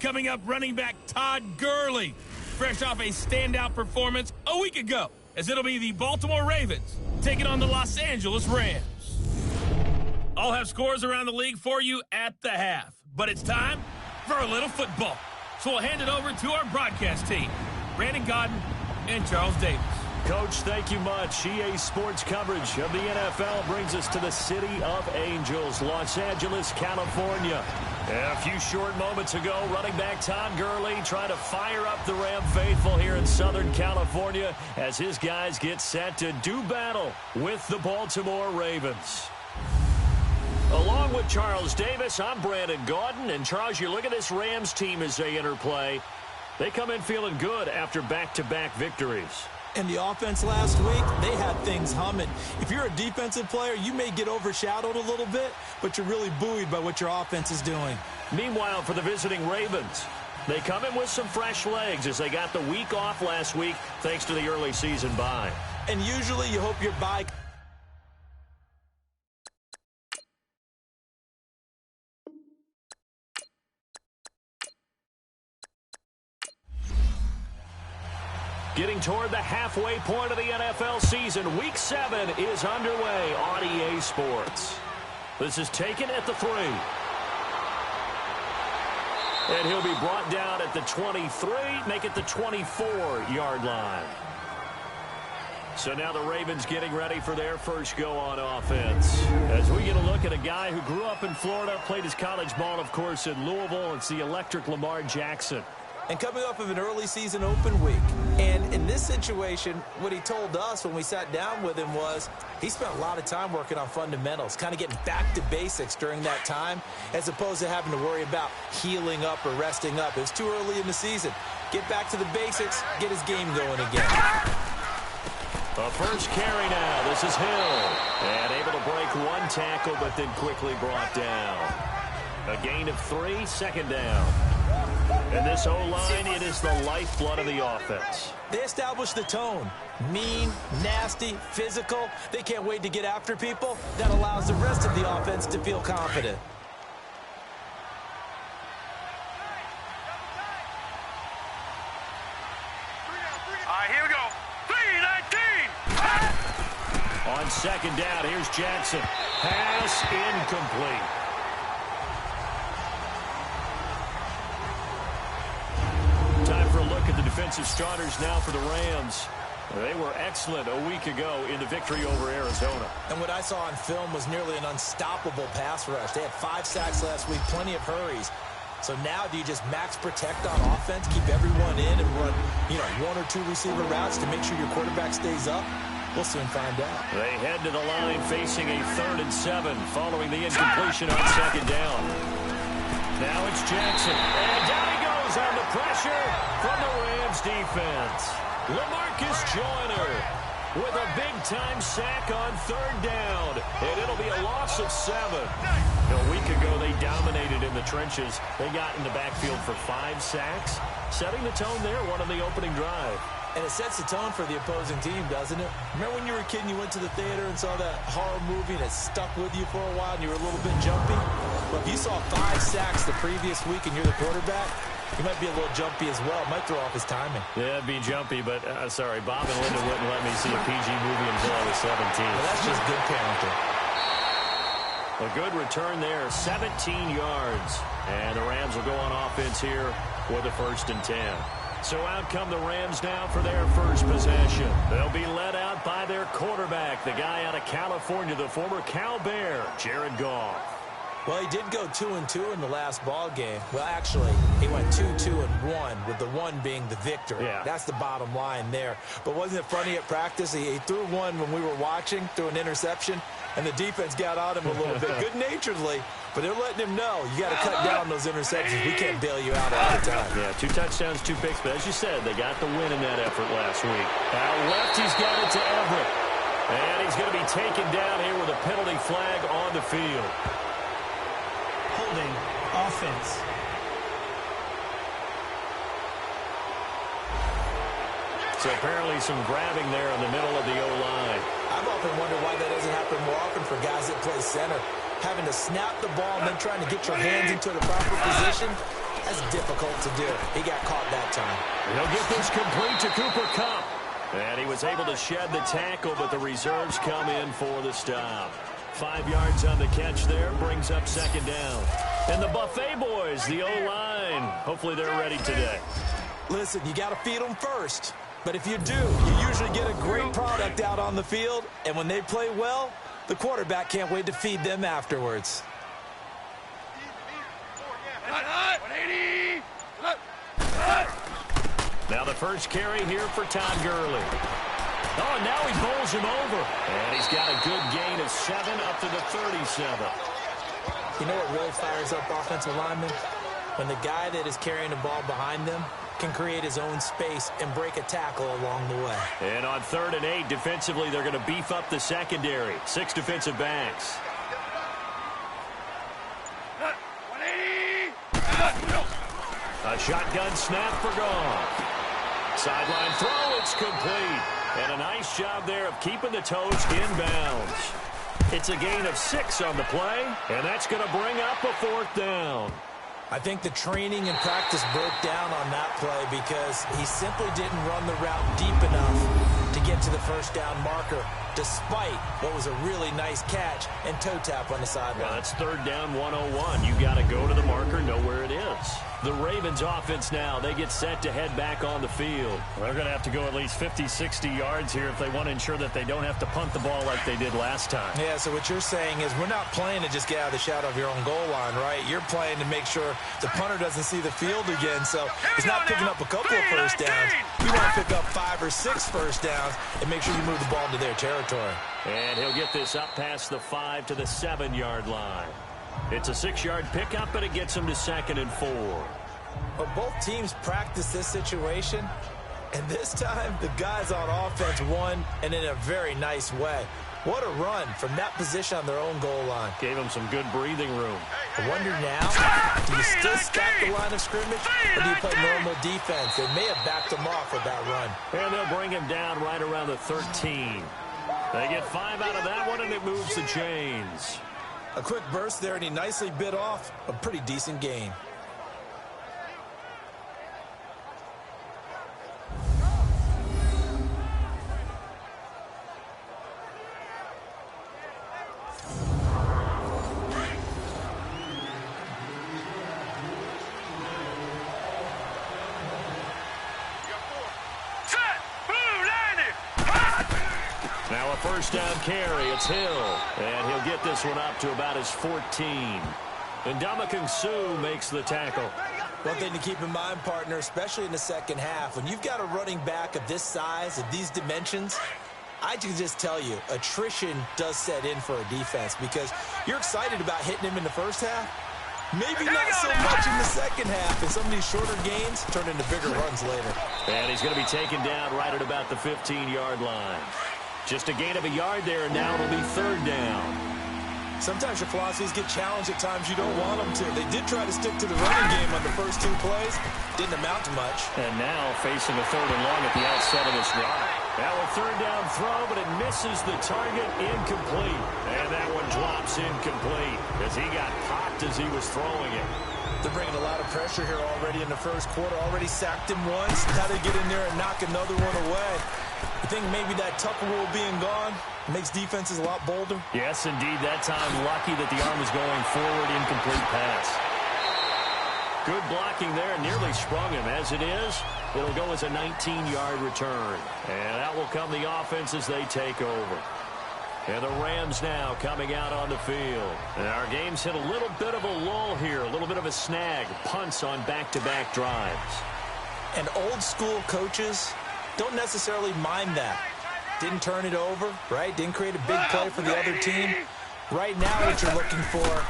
Coming up, running back Todd Gurley, fresh off a standout performance a week ago, as it'll be the Baltimore Ravens taking on the Los Angeles Rams. I'll have scores around the league for you at the half, but it's time for a little football. So we'll hand it over to our broadcast team, Brandon Godden and Charles Davis. Coach, thank you much. EA Sports coverage of the NFL brings us to the City of Angels, Los Angeles, California. A few short moments ago, running back Todd Gurley trying to fire up the Ram faithful here in Southern California as his guys get set to do battle with the Baltimore Ravens. Along with Charles Davis, I'm Brandon Gaudin. And Charles, you look at this Rams team as they interplay. They come in feeling good after back-to-back victories. And the offense last week, they had things humming. If you're a defensive player, you may get overshadowed a little bit, but you're really buoyed by what your offense is doing. Meanwhile, for the visiting Ravens, they come in with some fresh legs as they got the week off last week thanks to the early season bye. And usually you hope your bye... Getting toward the halfway point of the NFL season, Week 7 is underway on EA Sports. This is taken at the 3. And he'll be brought down at the 23, make it the 24-yard line. So now the Ravens getting ready for their first go on offense. As we get a look at a guy who grew up in Florida, played his college ball, of course, in Louisville. It's the electric Lamar Jackson. And coming off of an early season open week. And in this situation, what he told us when we sat down with him was he spent a lot of time working on fundamentals, kind of getting back to basics during that time, as opposed to having to worry about healing up or resting up. It's too early in the season. Get back to the basics, get his game going again. A first carry now. This is Hill. And able to break one tackle, but then quickly brought down. A gain of 3, second down. And this O-line, it is the lifeblood of the offense. They established the tone. Mean, nasty, physical. They can't wait to get after people. That allows the rest of the offense to feel confident. All right, here we go. 3-19. On second down, here's Jackson. Pass incomplete. Time for a look at the defensive starters now for the Rams. They were excellent a week ago in the victory over Arizona. And what I saw on film was nearly an unstoppable pass rush. They had 5 sacks last week, plenty of hurries. So now do you just max protect on offense, keep everyone in and run, 1 or 2 receiver routes to make sure your quarterback stays up? We'll soon find out. They head to the line facing a 3rd and 7 following the incompletion on second down. Now it's Jackson. And down he goes on the pressure from the Rams defense. LaMarcus Joyner with a big-time sack on 3rd down. And it'll be a loss of 7. A week ago, they dominated in the trenches. They got in the backfield for 5 sacks, setting the tone there, one on the opening drive. And it sets the tone for the opposing team, doesn't it? Remember when you were a kid and you went to the theater and saw that horror movie and it stuck with you for a while and you were a little bit jumpy? Well, if you saw 5 sacks the previous week and you're the quarterback, you might be a little jumpy as well. Might throw off his timing. Yeah, it'd be jumpy, but sorry, Bob and Linda wouldn't let me see a PG movie until I was 17. Well, that's just good parenting. A good return there, 17 yards. And the Rams will go on offense here with a 1st and 10. So out come the Rams now for their first possession. They'll be led out by their quarterback, the guy out of California, the former Cal Bear, Jared Goff. Well, he did go 2-2 in the last ball game. Well, actually, he went 2-2-1, with the 1 being the victory. Yeah. That's the bottom line there. But wasn't it funny at practice? He threw one when we were watching, threw an interception, and the defense got on him a little bit, good-naturedly. But they're letting him know, you got to cut down those interceptions. We can't bail you out all the time. Yeah, 2 touchdowns, 2 picks. But as you said, they got the win in that effort last week. Out left, he's got it to Everett. And he's going to be taken down here with a penalty flag on the field. Holding offense. So apparently some grabbing there in the middle of the O-line. I've often wondered why that doesn't happen more often for guys that play center. Having to snap the ball and then trying to get your hands into the proper position, That's difficult to do. He got caught that time. He'll get this complete to Cooper Kupp. And he was able to shed the tackle, but the reserves come in for the stop. 5 yards on the catch there, brings up second down. And the Buffet boys, the O-line, hopefully they're ready today. Listen, you got to feed them first. But if you do, you usually get a great product out on the field. And when they play well, the quarterback can't wait to feed them afterwards. Now the first carry here for Todd Gurley. Oh, and now he bowls him over. And he's got a good gain of 7 up to the 37. You know what really fires up offensive linemen? When the guy that is carrying the ball behind them can create his own space and break a tackle along the way. And on 3rd and 8, defensively, they're going to beef up the secondary. 6 defensive backs. A shotgun snap for Goff. Sideline throw, it's complete. And a nice job there of keeping the toes inbounds. It's a gain of 6 on the play, and that's going to bring up a 4th down. I think the training and practice broke down on that play because he simply didn't run the route deep enough to get to the first down marker, despite what was a really nice catch and toe tap on the sideline. Well, that's 3rd down 101. You got to go to the marker, know where it is. The Ravens offense now, they get set to head back on the field. They're going to have to go at least 50, 60 yards here if they want to ensure that they don't have to punt the ball like they did last time. Yeah, so what you're saying is we're not playing to just get out of the shadow of your own goal line, right? You're playing to make sure the punter doesn't see the field again, so he's not picking up a couple of first downs. You want to pick up 5 or 6 first downs and make sure you move the ball into their territory. And he'll get this up past the 5 to the 7-yard line. It's a 6-yard pickup, but it gets him to 2nd and 4. But both teams practice this situation, and this time the guys on offense won, and in a very nice way. What a run from that position on their own goal line. Gave them some good breathing room. I wonder now, do you still stack the line of scrimmage, or do you play normal defense? They may have backed him off with that run. And they'll bring him down right around the 13. They get 5 out of that one, and it moves the chains. A quick burst there, and he nicely bit off a pretty decent gain. Now a first down carry. It's Hill. And he'll get this one up to about his 14. And Ndamukong Suh makes the tackle. One thing to keep in mind, partner, especially in the second half, when you've got a running back of this size, of these dimensions, I can just tell you, attrition does set in for a defense because you're excited about hitting him in the first half. Maybe not so much in the second half, and some of these shorter gains turn into bigger runs later. And he's going to be taken down right at about the 15-yard line. Just a gain of a yard there, and now it'll be 3rd down. Sometimes your philosophies get challenged at times you don't want them to. They did try to stick to the running game on the first 2 plays. Didn't amount to much. And now facing a 3rd and long at the outset of this drive. Now a 3rd down throw, but it misses the target, incomplete. And that one drops incomplete as he got popped as he was throwing it. They're bringing a lot of pressure here already in the first quarter. Already sacked him once. Now they get in there and knock another one away. You think maybe that Tucker rule being gone makes defenses a lot bolder? Yes, indeed. That time, lucky that the arm was going forward, incomplete pass. Good blocking there, nearly sprung him. As it is, it'll go as a 19-yard return. And that will come the offense as they take over. And the Rams now coming out on the field. And our game's hit a little bit of a lull here, a little bit of a snag. Punts on back-to-back drives. And old-school coaches don't necessarily mind that. Didn't turn it over, right? Didn't create a big play for the other team. Right now what you're looking for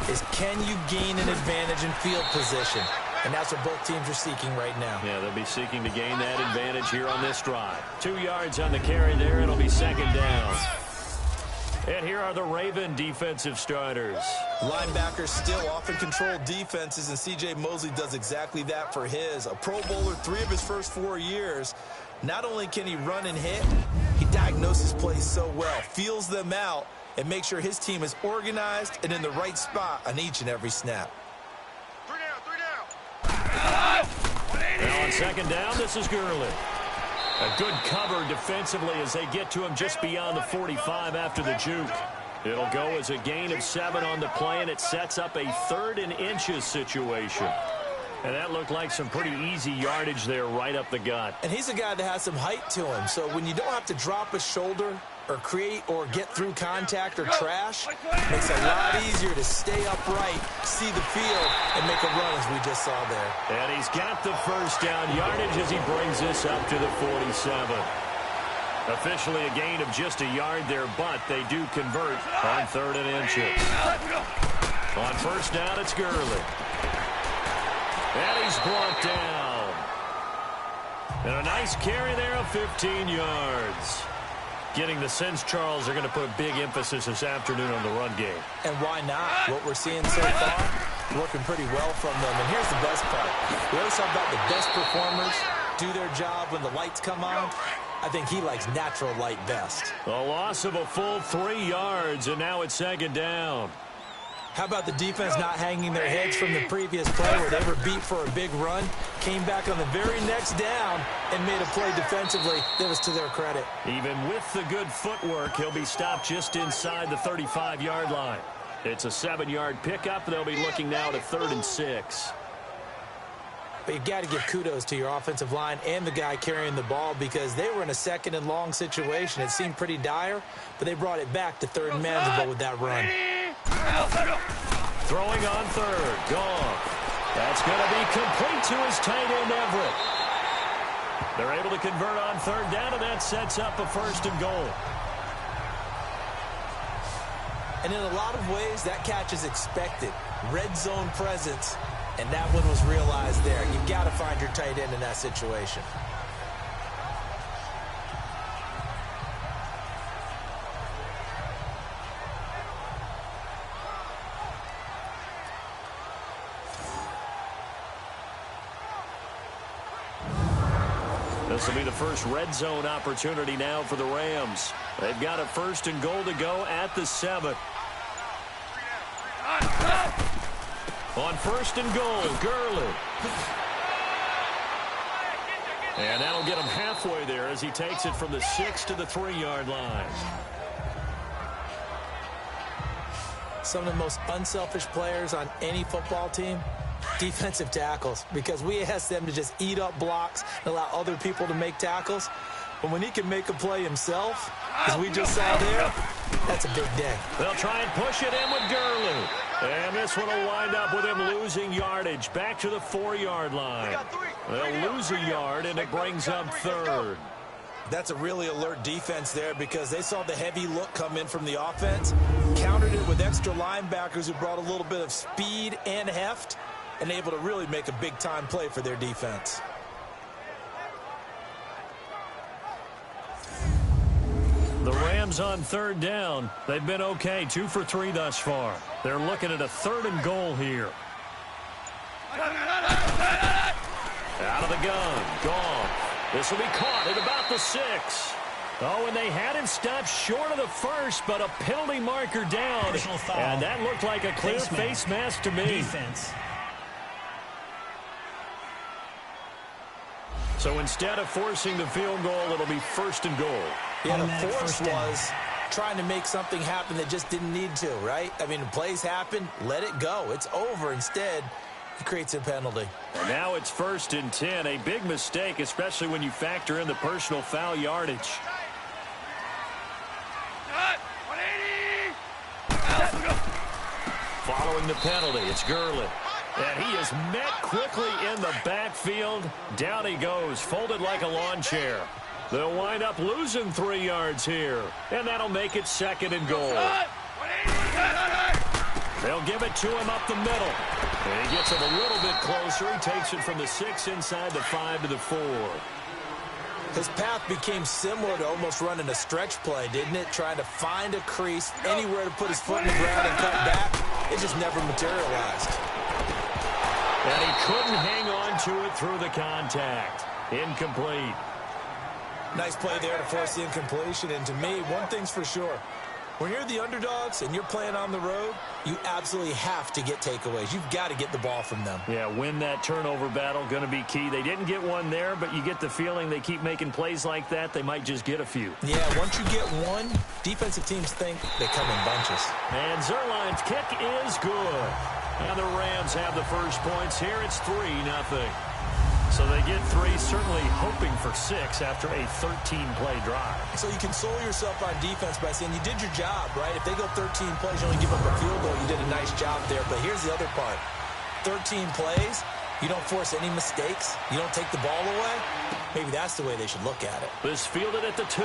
is can you gain an advantage in field position? And that's what both teams are seeking right now. Yeah, they'll be seeking to gain that advantage here on this drive. 2 yards on the carry there. It'll be 2nd down. And here are the Raven defensive starters. Linebackers still often control defenses, and C.J. Mosley does exactly that for his. A Pro Bowler 3 of his first 4 years. Not only can he run and hit, he diagnoses plays so well, feels them out, and makes sure his team is organized and in the right spot on each and every snap. 3 down, 3 down. second down, this is Gurley. A good cover defensively as they get to him just beyond the 45 after the juke. It'll go as a gain of 7 on the play, and it sets up a 3rd and inches situation. And that looked like some pretty easy yardage there right up the gut. And he's a guy that has some height to him, so when you don't have to drop a shoulder or create or get through contact or trash, it makes it a lot easier to stay upright, see the field, and make a run as we just saw there. And he's got the first down yardage as he brings this up to the 47. Officially a gain of just a yard there, but they do convert on 3rd and inches. On first down, it's Gurley. And he's brought down. And a nice carry there of 15 yards. Getting the sense, Charles, are going to put a big emphasis this afternoon on the run game. And why not? What we're seeing so far, working pretty well from them. And here's the best part. We always talk about the best performers do their job when the lights come on. I think he likes natural light best. A loss of a full 3 yards, and now it's second down. How about the defense not hanging their heads from the previous play where they were beat for a big run, came back on the very next down and made a play defensively that was to their credit. Even with the good footwork, he'll be stopped just inside the 35-yard line. It's a 7-yard pickup. They'll be looking now to 3rd and 6. But you've got to give kudos to your offensive line and the guy carrying the ball because they were in a 2nd and long situation. It seemed pretty dire, but they brought it back to 3rd and manageable with that run. Throwing on 3rd. Goff. That's going to be complete to his tight end, Everett. They're able to convert on 3rd down, and that sets up a 1st and goal. And in a lot of ways, that catch is expected. Red zone presence, and that one was realized there. You've got to find your tight end in that situation. This will be the first red zone opportunity now for the Rams. They've got a 1st and goal to go at the 7. On 1st and goal, Gurley. And that'll get him halfway there as he takes it from the 6 to the 3-yard line. Some of the most unselfish players on any football team, defensive tackles, because we ask them to just eat up blocks and allow other people to make tackles. But when he can make a play himself, as we just saw there, that's a big day. They'll try and push it in with Gurley. And this one will wind up with him losing yardage back to the 4-yard line. They'll lose a yard, and it brings up 3rd. That's a really alert defense there because they saw the heavy look come in from the offense, countered it with extra linebackers who brought a little bit of speed and heft, and able to really make a big-time play for their defense. The Rams on 3rd down. They've been okay, 2 for 3 thus far. They're looking at a 3rd and goal here. Out of the gun, Goff. This will be caught at about the 6. Oh, and they had him stopped short of the 1st, but a penalty marker down. And that looked like a clear face mask to me. Defense. So instead of forcing the field goal, it'll be 1st and goal. Yeah, the force was trying to make something happen that just didn't need to, right? I mean, the plays happen, let it go. It's over. Instead, it creates a penalty. And now it's 1st and 10. A big mistake, especially when you factor in the personal foul yardage. Following the penalty, it's Gurley. And he is met quickly in the backfield. Down he goes, folded like a lawn chair. They'll wind up losing 3 yards here. And that'll make it 2nd and goal. They'll give it to him up the middle. And he gets it a little bit closer. He takes it from the 6 inside the 5 to the 4. His path became similar to almost running a stretch play, didn't it? Trying to find a crease, anywhere to put his foot in the ground and cut back. It just never materialized. And he couldn't hang on to it through the contact. Incomplete. Nice play there to force the incompletion. And to me, one thing's for sure. When you're the underdogs and you're playing on the road, you absolutely have to get takeaways. You've got to get the ball from them. Yeah, win that turnover battle, going to be key. They didn't get one there, but you get the feeling they keep making plays like that, they might just get a few. Yeah, once you get one, defensive teams think they come in bunches. And Zerline's kick is good. And the Rams have the first points here. It's 3-0. So they get 3, certainly hoping for 6 after a 13-play drive. So you console yourself on defense by saying you did your job, right? If they go 13 plays, you only give up a field goal, you did a nice job there. But here's the other part. 13 plays, you don't force any mistakes, you don't take the ball away. Maybe that's the way they should look at it. This fielded at the 2.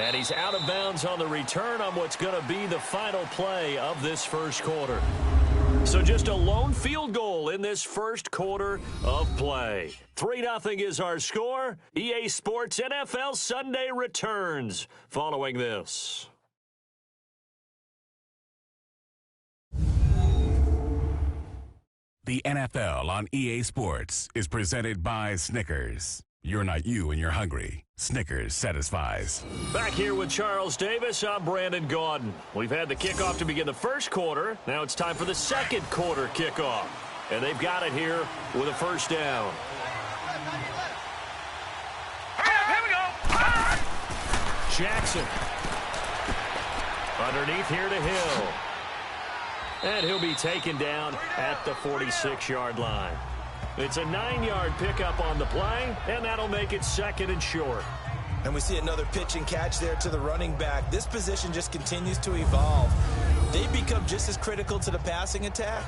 And he's out of bounds on the return on what's going to be the final play of this first quarter. So just a lone field goal in this first quarter of play. 3-0 is our score. EA Sports NFL Sunday returns following this. The NFL on EA Sports is presented by Snickers. You're not you and you're hungry. Snickers satisfies. Back here with Charles Davis, I'm Brandon Gaudin. We've had the kickoff to begin the first quarter. Now it's time for the second quarter kickoff. And they've got it here with a first down. Here we go. Jackson. Underneath here to Hill. And he'll be taken down at the 46-yard line. It's a 9-yard pickup on the play, and that'll make it second and short. And we see another pitch and catch there to the running back. This position just continues to evolve. They become just as critical to the passing attack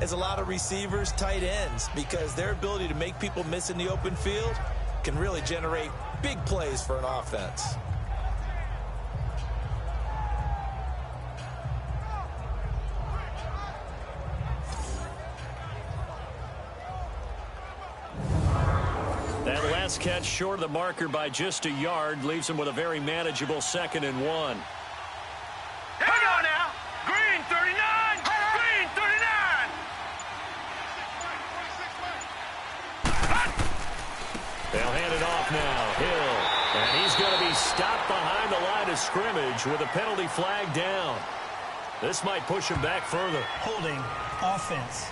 as a lot of receivers, tight ends, because their ability to make people miss in the open field can really generate big plays for an offense. That last catch short of the marker by just a yard leaves him with a very manageable 2nd and 1. Here we go now. Green 39. Green 39. They'll hand it off now. Hill. And he's going to be stopped behind the line of scrimmage with a penalty flag down. This might push him back further. Holding offense.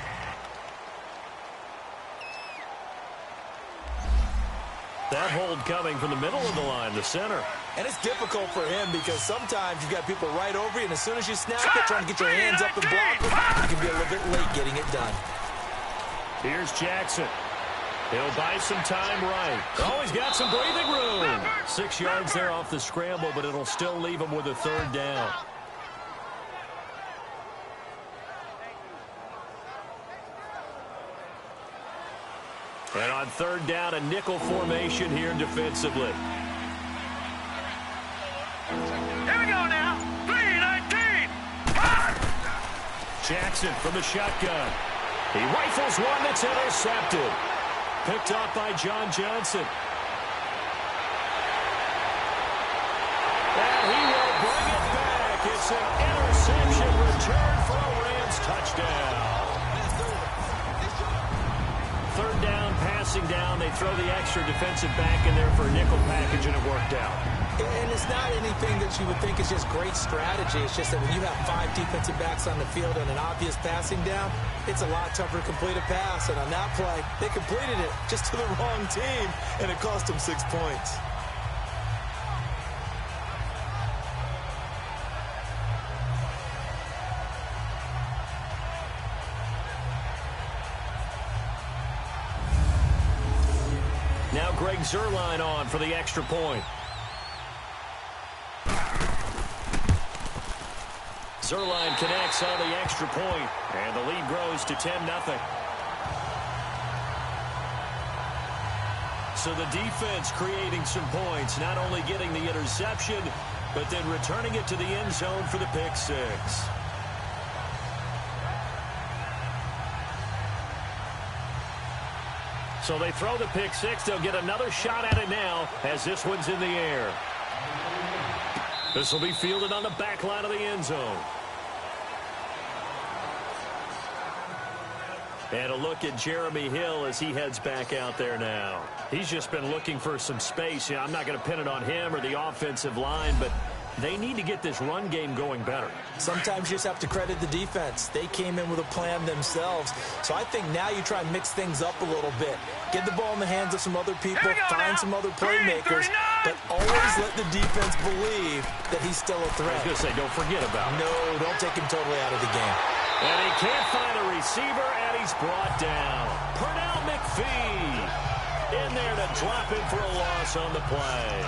That hold coming from the middle of the line, the center. And it's difficult for him because sometimes you've got people right over you, and as soon as you snap it, trying to get your hands up and block it, you can be a little bit late getting it done. Here's Jackson. He'll buy some time right. Oh, he's got some breathing room. 6 yards there off the scramble, but it'll still leave him with a 3rd down. And on 3rd down, a nickel formation here defensively. Here we go now. 3-19. Jackson from the shotgun. He rifles one that's intercepted. Picked off by John Johnson. And he will bring it back. It's an interception return for a Rams touchdown. 3rd down, passing down. They throw the extra defensive back in there for a nickel package, and it worked out. And it's not anything that you would think is just great strategy. It's just that when you have 5 defensive backs on the field and an obvious passing down, it's a lot tougher to complete a pass. And on that play, they completed it just to the wrong team, and it cost them 6 points. Now Greg Zuerlein on for the extra point. Zuerlein connects on the extra point, and the lead grows to 10-0. So the defense creating some points, not only getting the interception, but then returning it to the end zone for the pick 6. So they throw the pick 6. They'll get another shot at it now as this one's in the air. This will be fielded on the back line of the end zone. And a look at Jeremy Hill as he heads back out there now. He's just been looking for some space. I'm not going to pin it on him or the offensive line, but they need to get this run game going better. Sometimes you just have to credit the defense. They came in with a plan themselves. So I think now you try and mix things up a little bit. Get the ball in the hands of some other people, find some other playmakers, but always let the defense believe that he's still a threat. I was going to say, don't forget about him. No, don't take him totally out of the game. And he can't find a receiver, and he's brought down. Pernell McPhee in there to drop him for a loss on the play.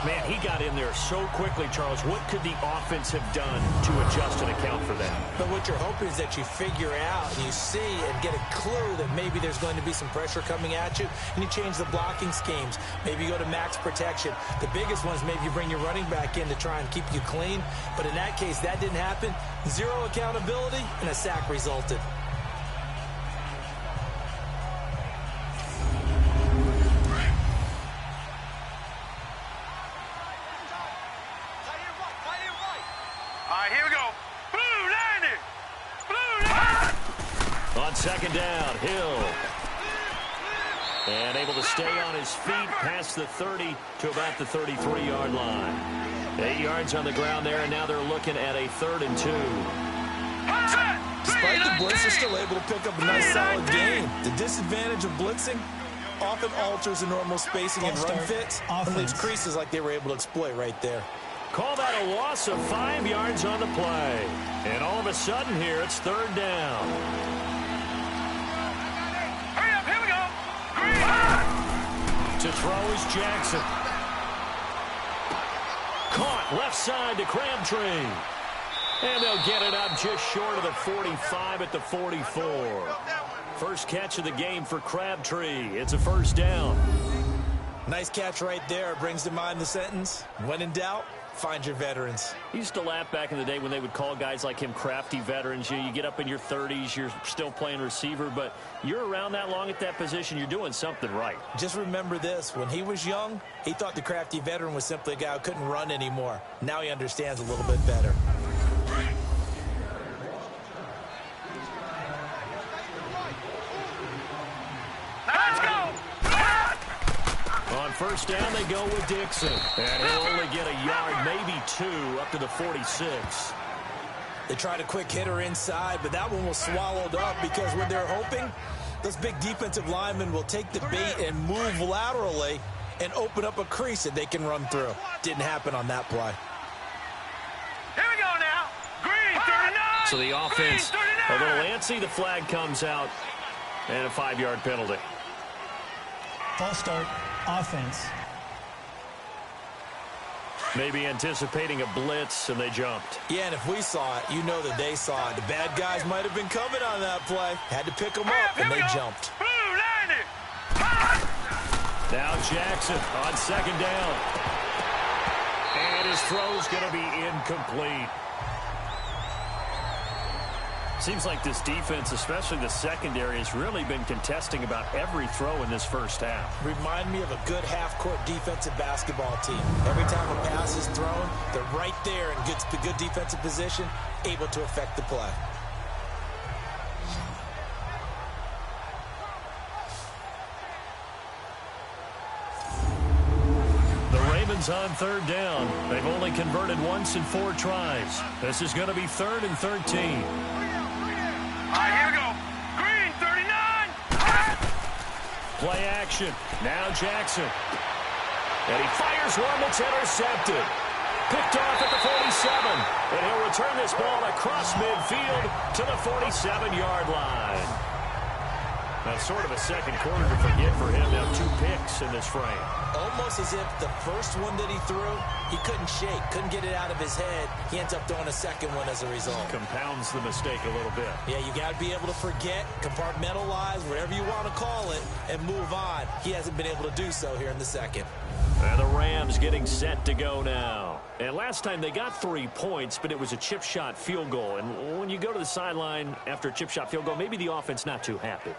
Man, he got in there so quickly, Charles. What could the offense have done to adjust and account for that? But what you're hoping is that you figure out and you see and get a clue that maybe there's going to be some pressure coming at you, and you change the blocking schemes. Maybe you go to max protection. The biggest one is maybe you bring your running back in to try and keep you clean. But in that case, that didn't happen. Zero accountability, and a sack resulted. Second down, Hill. And able to stay on his feet past the 30 to about the 33-yard line. 8 yards on the ground there, and now they're looking at a 3rd and 2. Despite the blitz, they're still able to pick up a nice solid gain. The disadvantage of blitzing often alters the normal spacing and run fits and leaves creases like they were able to exploit right there. Call that a loss of 5 yards on the play. And all of a sudden here, it's 3rd down. To throw is Jackson. Caught left side to Crabtree. And they'll get it up just short of the 45 at the 44. First catch of the game for Crabtree. It's a 1st down. Nice catch right there. Brings to mind the sentence, when in doubt, find your veterans. He used to laugh back in the day when they would call guys like him crafty veterans. You get up in your 30s, you're still playing receiver, but you're around that long at that position, you're doing something right. Just remember this, when he was young, he thought the crafty veteran was simply a guy who couldn't run anymore. Now he understands a little bit better. Let's go! On 1st down, they go with Dixon. And he'll only get a yard, maybe 2, up to the 46. They tried a quick hitter inside, but that one was swallowed up because when they're hoping, those big defensive linemen will take the bait and move laterally and open up a crease that they can run through. Didn't happen on that play. Here we go now. Green 39. So the offense a little antsy. The flag comes out and a 5-yard penalty. False start, offense. Maybe anticipating a blitz, and they jumped. Yeah, and if we saw it, you know that they saw it. The bad guys might have been coming on that play. Had to pick them up, and they jumped. Blue 90. Now Jackson on 2nd down. And his throw's going to be incomplete. Seems like this defense, especially the secondary, has really been contesting about every throw in this first half. Remind me of a good half-court defensive basketball team. Every time a pass is thrown, they're right there in good defensive position, able to affect the play. The Ravens on 3rd down. They've only converted once in 4 tries. This is going to be 3rd and 13. All right, here we go. Green 39. Play action. Now Jackson. And he fires one that's intercepted. Picked off at the 47. And he'll return this ball across midfield to the 47-yard line. Now, sort of a second quarter to forget for him. Now 2 picks in this frame. Almost as if the first one that he threw, he couldn't shake, couldn't get it out of his head. He ends up throwing a second one as a result. Compounds the mistake a little bit. Yeah, you got to be able to forget, compartmentalize, whatever you want to call it, and move on. He hasn't been able to do so here in the second. And the Rams getting set to go now. And last time they got 3 points, but it was a chip shot field goal. And when you go to the sideline after a chip shot field goal, maybe the offense not too happy.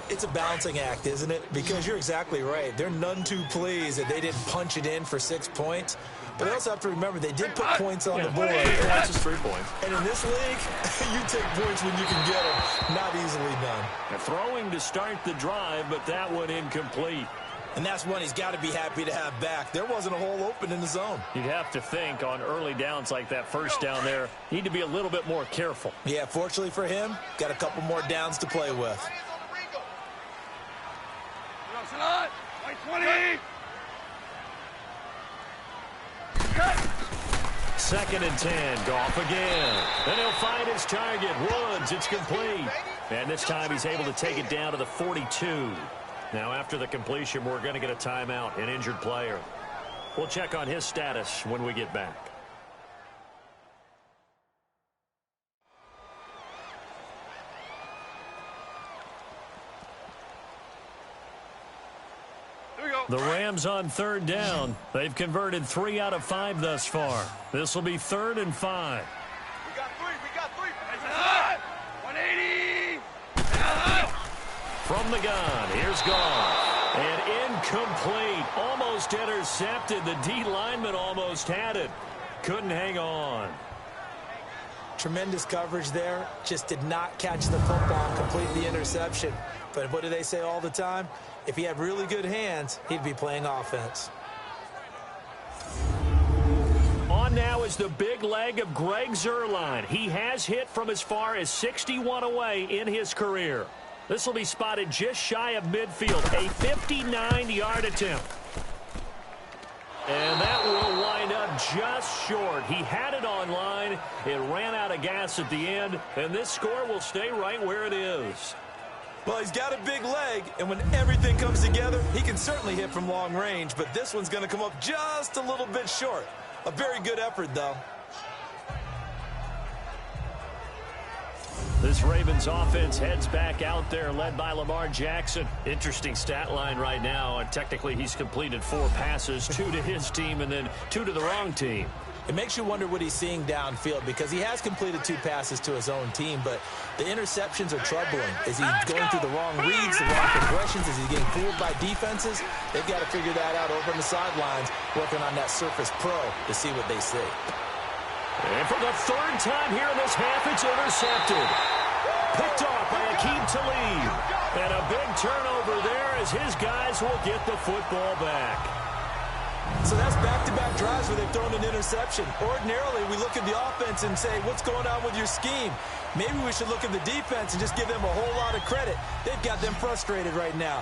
It's a balancing act, isn't it? Because you're exactly right. They're none too pleased that they didn't punch it in for 6 points. But they also have to remember they did put points on the board. 3 points is 3 points. And in this league, you take points when you can get them. Not easily done. Throwing to start the drive, but that one incomplete. And that's one he's got to be happy to have back. There wasn't a hole open in the zone. You'd have to think on early downs like that first down there, need to be a little bit more careful. Yeah, fortunately for him, got a couple more downs to play with. 20. Second and 10, Goff again. Then he'll find his target, Woods. It's complete. And this time he's able to take it down to the 42. Now after the completion, we're going to get a timeout, an injured player. We'll check on his status when we get back. The Rams on third down. They've converted 3 out of 5 thus far. This will be 3rd and 5. We got 3. 180. From the gun, here's Goff. And incomplete. Almost intercepted. The D lineman almost had it. Couldn't hang on. Tremendous coverage there. Just did not catch the football and complete the interception. But what do they say all the time? If he had really good hands, he'd be playing offense. On now is the big leg of Greg Zuerlein. He has hit from as far as 61 away in his career. This will be spotted just shy of midfield. A 59-yard attempt. And that will wind up just short. He had it on line. It ran out of gas at the end. And this score will stay right where it is. Well, he's got a big leg, and when everything comes together, he can certainly hit from long range, but this one's going to come up just a little bit short. A very good effort, though. This Ravens offense heads back out there, led by Lamar Jackson. Interesting stat line right now. And technically, he's completed 4 passes, 2 to his team and then 2 to the wrong team. It makes you wonder what he's seeing downfield because he has completed 2 passes to his own team, but the interceptions are troubling. Is he going through the wrong reads, the wrong progressions? Is he getting fooled by defenses? They've got to figure that out over on the sidelines, working on that Surface Pro to see what they see. And for the 3rd time here in this half, it's intercepted. Picked off by Akeem Talib. And a big turnover there as his guys will get the football back. So that's back-to-back drives where they've thrown an interception. Ordinarily, we look at the offense and say, what's going on with your scheme? Maybe we should look at the defense and just give them a whole lot of credit. They've got them frustrated right now.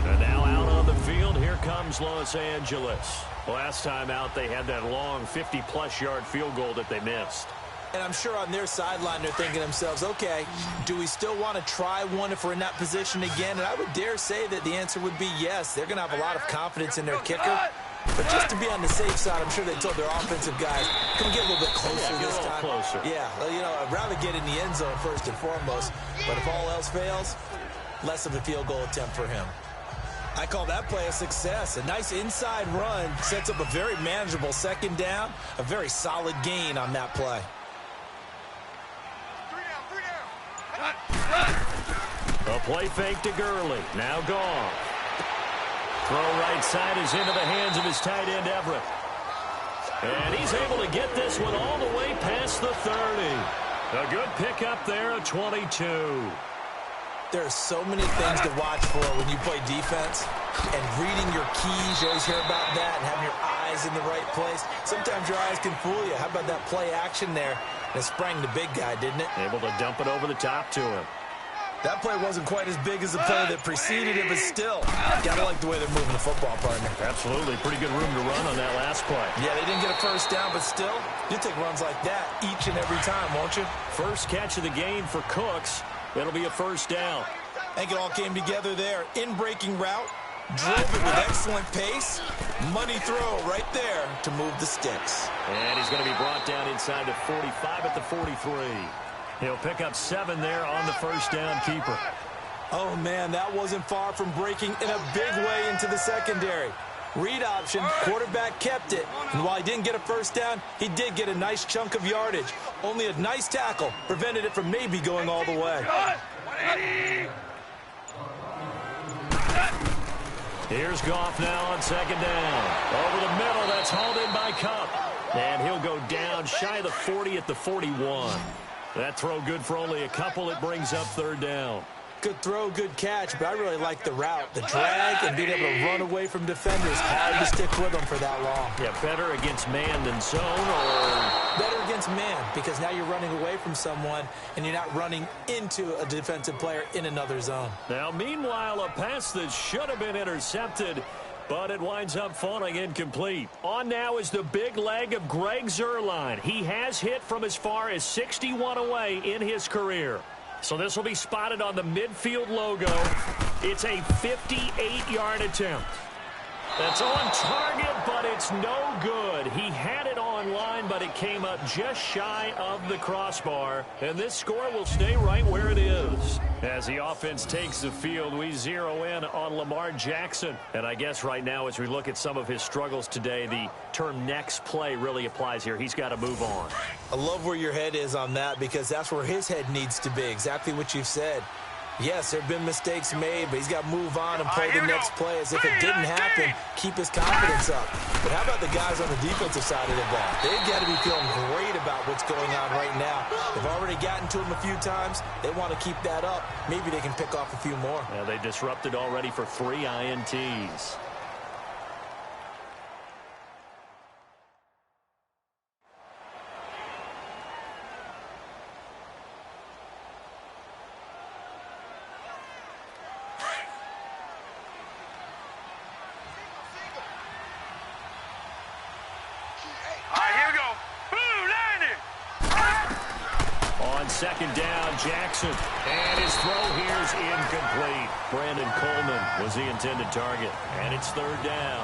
And now out on the field, here comes Los Angeles. Last time out, they had that long 50-plus yard field goal that they missed. And I'm sure on their sideline they're thinking to themselves, okay, do we still want to try one if we're in that position again? And I would dare say that the answer would be yes. They're going to have a lot of confidence in their kicker. But just to be on the safe side, I'm sure they told their offensive guys, come get a little bit closer this time. Closer. Yeah, well, you know, I'd rather get in the end zone first and foremost. But if all else fails, less of a field goal attempt for him. I call that play a success. A nice inside run sets up a very manageable 2nd down. A very solid gain on that play. A play fake to Gurley. Now Goff. Throw right side is into the hands of his tight end, Everett. And he's able to get this one all the way past the 30. A good pickup there at 22. There are so many things to watch for when you play defense. And reading your keys, you always hear about that, and having your eyes in the right place. Sometimes your eyes can fool you. How about that play action there? And it sprang the big guy, didn't it? Able to dump it over the top to him. That play wasn't quite as big as the play that preceded it, but still, gotta like the way they're moving the football, partner. Absolutely. Pretty good room to run on that last play. Yeah, they didn't get a 1st down, but still, you take runs like that each and every time, won't you? First catch of the game for Cooks. It'll be a 1st down. I think it all came together there. In-breaking route, drove it with excellent pace. Money throw right there to move the sticks. And he's going to be brought down inside the 45 at the 43. He'll pick up 7 there on the 1st down keeper. Oh, man, that wasn't far from breaking in a big way into the secondary. Read option, quarterback kept it. And while he didn't get a first down, he did get a nice chunk of yardage. Only a nice tackle prevented it from maybe going all the way. Here's Goff now on second down. Over the middle, that's hauled in by Kupp. And he'll go down shy of the 40 at the 41. That throw good for only a couple. It brings up third down. Good throw, good catch, but I really like the route. The drag and being able to run away from defenders. Hard to stick with them for that long. Yeah, better against man than zone, or better against man, because now you're running away from someone and you're not running into a defensive player in another zone. Now, meanwhile, a pass that should have been intercepted, but it winds up falling incomplete. On now is the big leg of Greg Zuerlein. He has hit from as far as 61 away in his career. So this will be spotted on the midfield logo. It's a 58-yard attempt. That's on target, but it's no good. He had it on line, but it came up just shy of the crossbar. And this score will stay right where it is. As the offense takes the field, we zero in on Lamar Jackson. And I guess right now, as we look at some of his struggles today, the term next play really applies here. He's got to move on. I love where your head is on that, because that's where his head needs to be. Exactly what you've said. Yes, there have been mistakes made, but he's got to move on and play the next play as if it didn't happen. Keep his confidence up. But how about the guys on the defensive side of the ball? They've got to be feeling great about what's going on right now. They've already gotten to him a few times. They want to keep that up. Maybe they can pick off a few more. Yeah, they disrupted already for 3 INTs. Second down, Jackson. And his throw here is incomplete. Brandon Coleman was the intended target. And it's third down.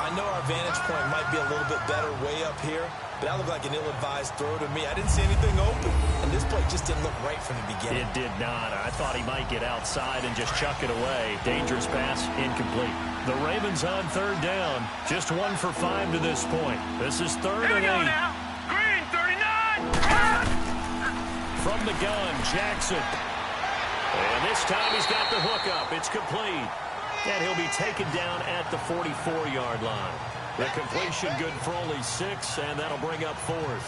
I know our vantage point might be a little bit better way up here, but that looked like an ill-advised throw to me. I didn't see anything open. And this play just didn't look right from the beginning. It did not. I thought he might get outside and just chuck it away. Dangerous pass, incomplete. The Ravens on third down. Just 1 for 5 to this point. This is third and 8. Green, 39. From the gun, Jackson. And this time he's got the hookup. It's complete. And he'll be taken down at the 44-yard line. The completion good for only 6, and that'll bring up fourth.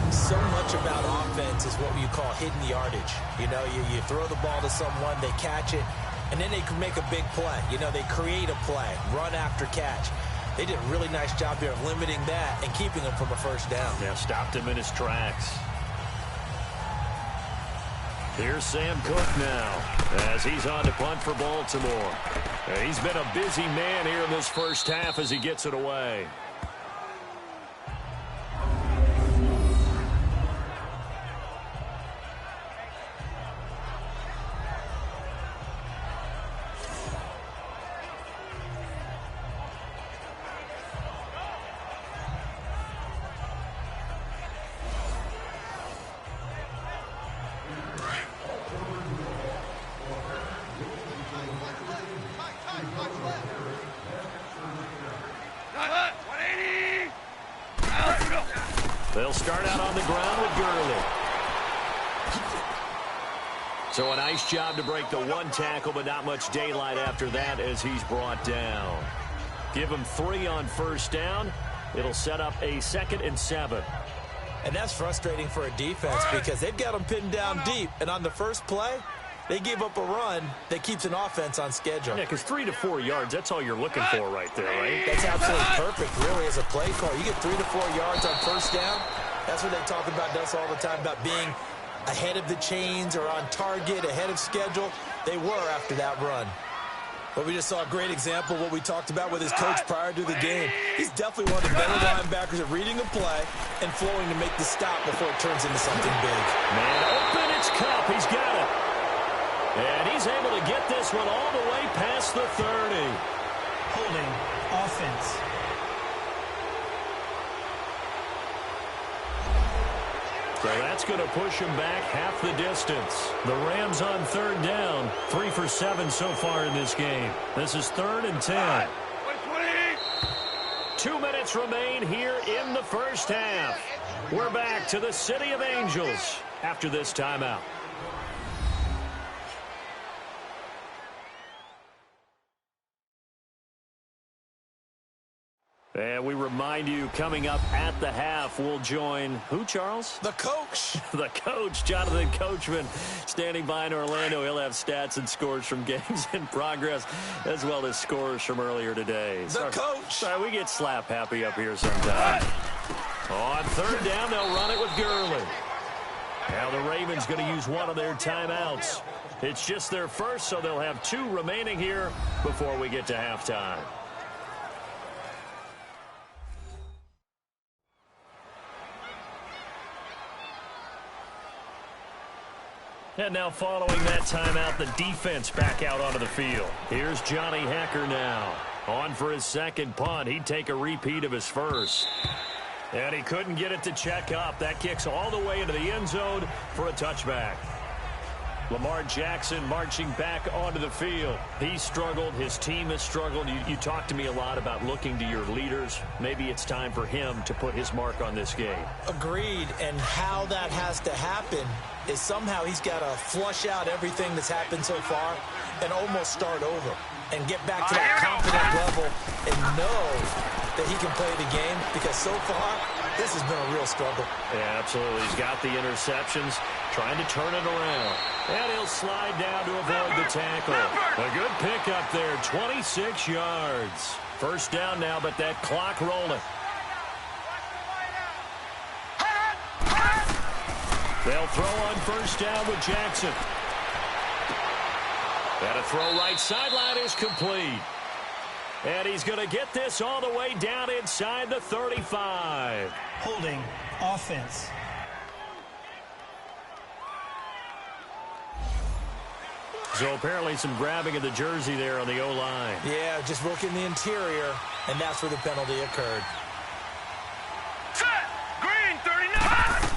So much about offense is what you call hidden yardage. You know, you throw the ball to someone, they catch it, and then they can make a big play. You know, they create a play, run after catch. They did a really nice job here of limiting that and keeping him from a first down. Yeah, stopped him in his tracks. Here's Sam Cook now as he's on to punt for Baltimore. And he's been a busy man here in this first half as he gets it away. They'll start out on the ground with Gurley. So a nice job to break the 1 tackle, but not much daylight after that as he's brought down. Give him 3 on first down. It'll set up a 2nd and 7. And that's frustrating for a defense because they've got them pinned down deep. And on the first play, they gave up a run that keeps an offense on schedule. Yeah, because 3 to 4 yards, that's all you're looking for right there, right? That's absolutely perfect, really, as a play call. You get 3 to 4 yards on first down. That's what they talk about us all the time, about being ahead of the chains or on target, ahead of schedule. They were after that run. But we just saw a great example of what we talked about with his coach prior to the game. He's definitely one of the better linebackers at reading a play and flowing to make the stop before it turns into something big. Man open, it's Kupp. He's got it. And he's able to get this one all the way past the 30. Holding offense. So that's going to push him back half the distance. The Rams on third down. 3 for 7 so far in this game. This is 3rd and 10. 2 minutes remain here in the first half. We're back to the City of Angels after this timeout. And we remind you, coming up at the half, we'll join who, Charles? The coach. The coach, Jonathan Coachman, standing by in Orlando. He'll have stats and scores from games in progress, as well as scores from earlier today. Coach. Sorry, we get slap happy up here sometimes. On third down, they'll run it with Gurley. Now the Ravens going to use one of their timeouts. It's just their first, so they'll have 2 remaining here before we get to halftime. And now following that timeout, the defense back out onto the field. Here's Johnny Hekker now. On for his second punt. He'd take a repeat of his first. And he couldn't get it to check up. That kicks all the way into the end zone for a touchback. Lamar Jackson marching back onto the field. He struggled. His team has struggled. You talked to me a lot about looking to your leaders. Maybe it's time for him to put his mark on this game. Agreed. And how that has to happen is somehow he's got to flush out everything that's happened so far and almost start over and get back to that confident level and know that he can play the game, because so far this has been a real struggle. Yeah, absolutely. He's got the interceptions, trying to turn it around. And he'll slide down to avoid the tackle. A good pickup there, 26 yards. First down now, but that clock rolling. They'll throw on first down with Jackson. And a throw right sideline is complete. And he's going to get this all the way down inside the 35. Holding offense. So apparently some grabbing of the jersey there on the O-line. Yeah, just working the interior, and that's where the penalty occurred. Set! Green 39!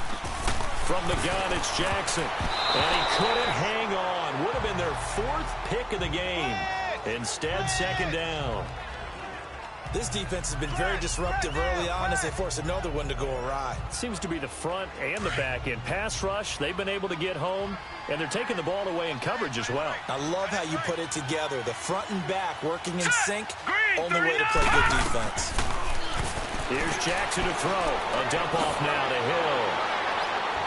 From the gun, it's Jackson. And he couldn't hang on. Would have been their 4th pick of the game. Instead, second down. This defense has been very disruptive early on as they force another one to go awry. Seems to be the front and the back end. Pass rush, they've been able to get home, and they're taking the ball away in coverage as well. I love how you put it together. The front and back working in sync. Only way to play good defense. Here's Jackson to throw. A dump off now to Hill.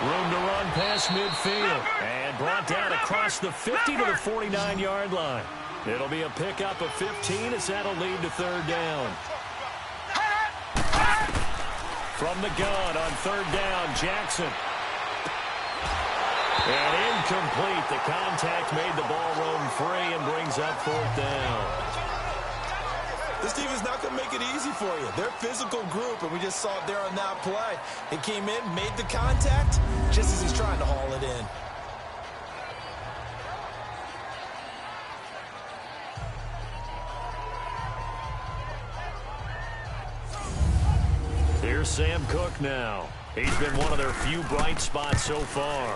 Room to run past midfield. And brought down across the 50 to the 49-yard line. It'll be a pickup of 15 as that'll lead to third down. From the gun on third down, Jackson. And incomplete. The contact made the ball roam free and brings up fourth down. This team is not going to make it easy for you. They're a physical group, and we just saw it there on that play. He came in, made the contact, just as he's trying to haul it in. Here's Sam Cook now. He's been one of their few bright spots so far.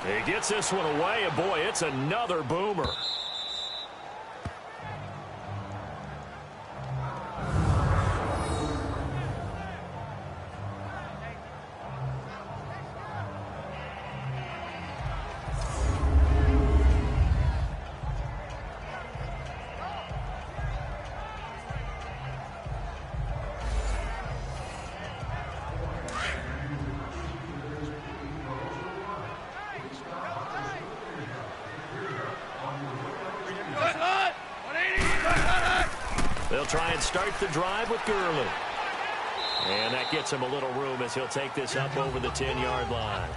He gets this one away, and boy, it's another boomer. They'll try and start the drive with Gurley. And that gets him a little room as he'll take this up over the 10-yard line.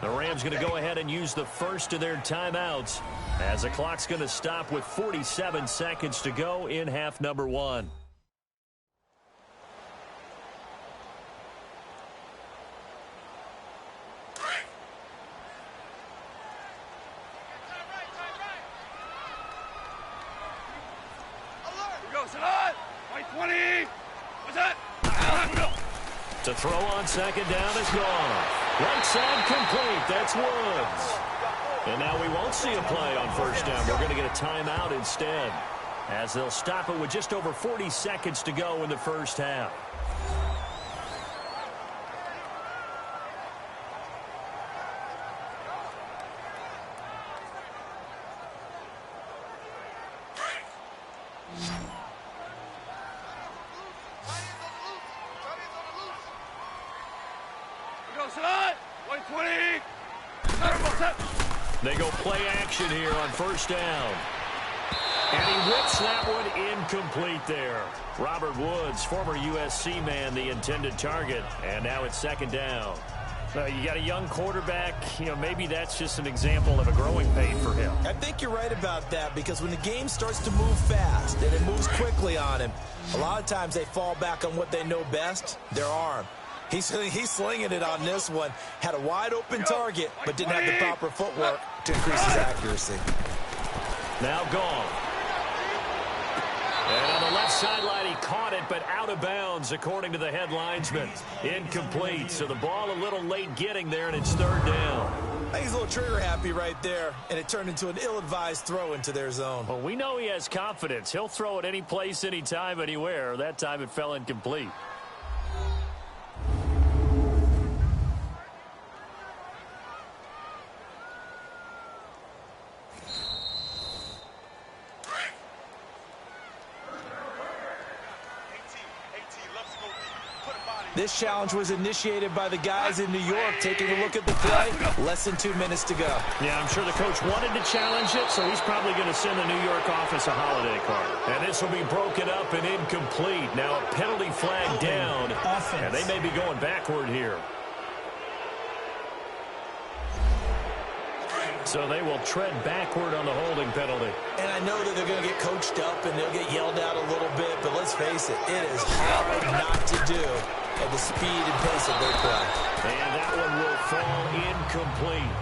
The Rams going to go ahead and use the first of their timeouts as the clock's going to stop with 47 seconds to go in half number 1. To throw on second down is gone. Right side complete. That's Woods. And now we won't see a play on first down. We're going to get a timeout instead. as they'll stop it with just over 40 seconds to go in the first half. They go play action here on first down. And he whips that one incomplete there. Robert Woods, former USC man, the intended target. And now it's second down. You got a young quarterback. Maybe that's just an example of a growing pain for him. I think you're right about that, because when the game starts to move fast and it moves quickly on him, a lot of times they fall back on what they know best, their arm. He's slinging it on this one. Had a wide-open target, but didn't have the proper footwork to increase his accuracy. Now gone. And on the left sideline, he caught it, but out of bounds, according to the head linesman. Incomplete, so the ball a little late getting there, and it's third down. I think he's a little trigger-happy right there, and it turned into an ill-advised throw into their zone. Well, we know he has confidence. He'll throw it any place, anytime, anywhere. That time it fell incomplete. This challenge was initiated by the guys in New York. Taking a look at the play, less than 2 minutes to go. Yeah, I'm sure the coach wanted to challenge it, so he's probably going to send the New York office a holiday card. And this will be broken up and incomplete. Now a penalty flag down, and they may be going backward here. So they will tread backward on the holding penalty. And I know that they're going to get coached up and they'll get yelled at a little bit, but let's face it, it is hard not to do at the speed and pace of their play. And that one will fall incomplete.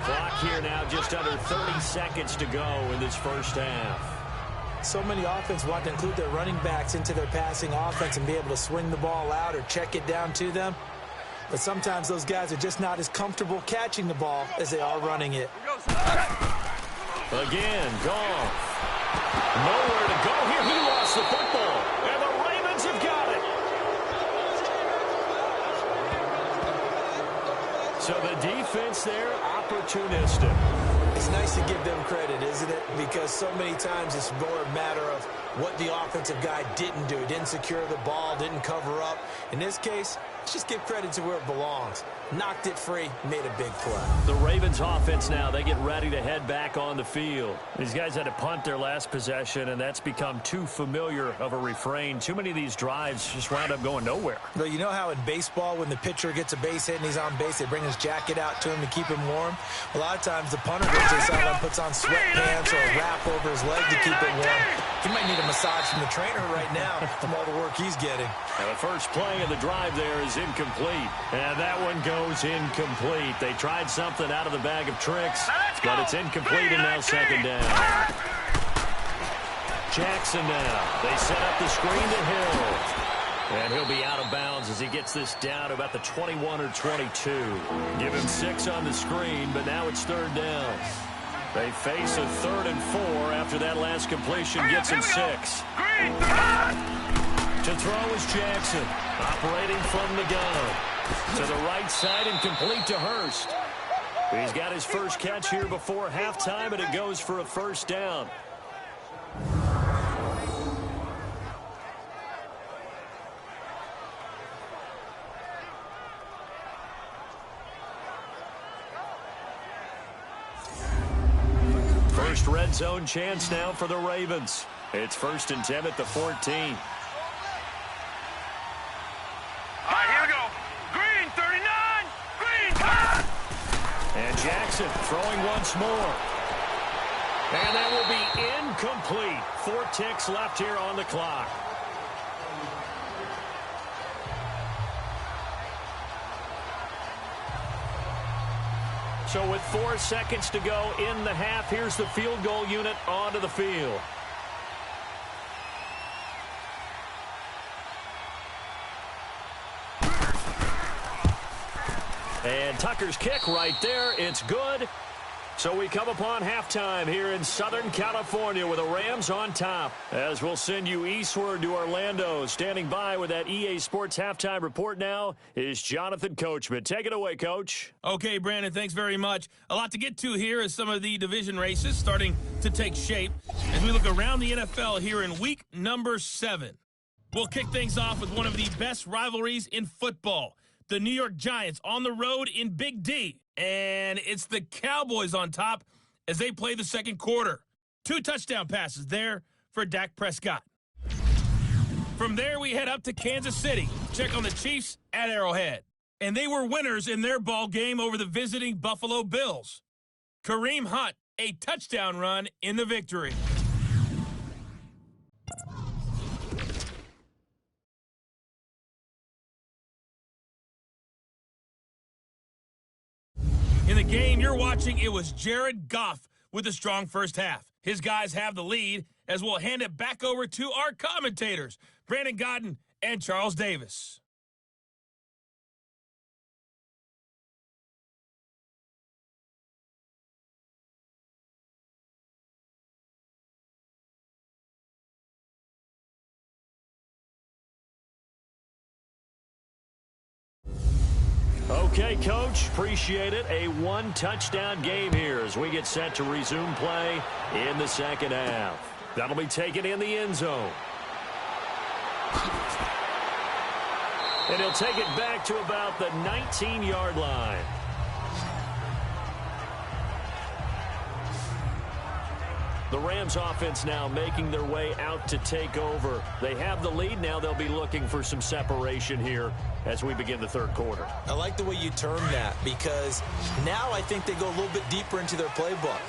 Clock here now, just under 30 seconds to go in this first half. So many offenses want to include their running backs into their passing offense and be able to swing the ball out or check it down to them. But sometimes those guys are just not as comfortable catching the ball as they are running it. Again, Goff. Nowhere to go here. He lost the football. And the Ravens have got it. So the defense there, opportunistic. It's nice to give them credit, isn't it? Because so many times it's more a matter of what the offensive guy didn't do. Didn't secure the ball, didn't cover up. In this case, let's just give credit to where it belongs. Knocked it free, made a big play. The Ravens offense now, they get ready to head back on the field. These guys had to punt their last possession, and that's become too familiar of a refrain. Too many of these drives just wound up going nowhere. Well, you know how in baseball, when the pitcher gets a base hit and he's on base, they bring his jacket out to him to keep him warm? A lot of times the punter goes to the sideline, puts on sweatpants or a wrap over his leg to keep it warm. He might need a massage from the trainer right now from all the work he's getting. Now the first play of the drive there is incomplete. And that one goes incomplete. They tried something out of the bag of tricks, but it's incomplete and now second down. Jackson now. They set up the screen to Hill. And he'll be out of bounds as he gets this down to about the 21 or 22. Give him 6 on the screen, but now it's third down. They face a 3rd and 4 after that last completion gets him 6. To throw is Jackson, operating from the gun. To the right side and complete to Hurst. He's got his first catch here before halftime, and it goes for a first down. First red zone chance now for the Ravens. It's 1st and 10 at the 14. All right, here we go. Green, 39. Green, come! And Jackson throwing once more. And that will be incomplete. 4 ticks left here on the clock. So with 4 seconds to go in the half, here's the field goal unit onto the field. And Tucker's kick right there. It's good. So we come upon halftime here in Southern California with the Rams on top. As we'll send you eastward to Orlando. Standing by with that EA Sports halftime report now is Jonathan Coachman. Take it away, Coach. Okay, Brandon, thanks very much. A lot to get to here as some of the division races starting to take shape as we look around the NFL here in week number 7. We'll kick things off with one of the best rivalries in football. The New York Giants on the road in Big D. And it's the Cowboys on top as they play the second quarter. 2 touchdown passes there for Dak Prescott. From there, we head up to Kansas City. Check on the Chiefs at Arrowhead. And they were winners in their ball game over the visiting Buffalo Bills. Kareem Hunt, a touchdown run in the victory. In the game you're watching, it was Jared Goff with a strong first half. His guys have the lead as we'll hand it back over to our commentators, Brandon Godden and Charles Davis. Okay, Coach, appreciate it. A 1-touchdown game here as we get set to resume play in the second half. That'll be taken in the end zone. And he'll take it back to about the 19-yard line. The Rams offense now making their way out to take over. They have the lead. Now they'll be looking for some separation here as we begin the third quarter. I like the way you term that because now I think they go a little bit deeper into their playbook.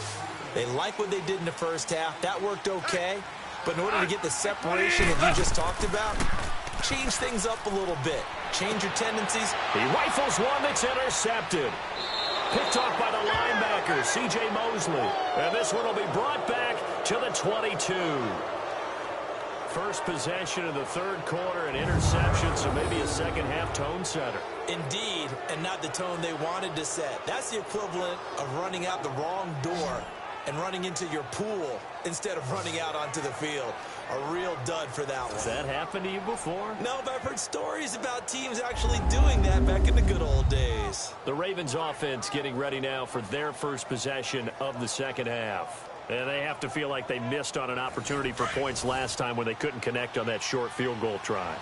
They like what they did in the first half. That worked okay. But in order to get the separation that you just talked about, change things up a little bit. Change your tendencies. He rifles one that's intercepted. Picked off by the linebacker, C.J. Mosley. And this one will be brought back to the 22. First possession of the third quarter, an interception, so maybe a second-half tone setter. Indeed, and not the tone they wanted to set. That's the equivalent of running out the wrong door and running into your pool instead of running out onto the field. A real dud for that one. Has that happened to you before? No, but I've heard stories about teams actually doing that back in the good old days. The Ravens offense getting ready now for their first possession of the second half. And they have to feel like they missed on an opportunity for points last time when they couldn't connect on that short field goal try.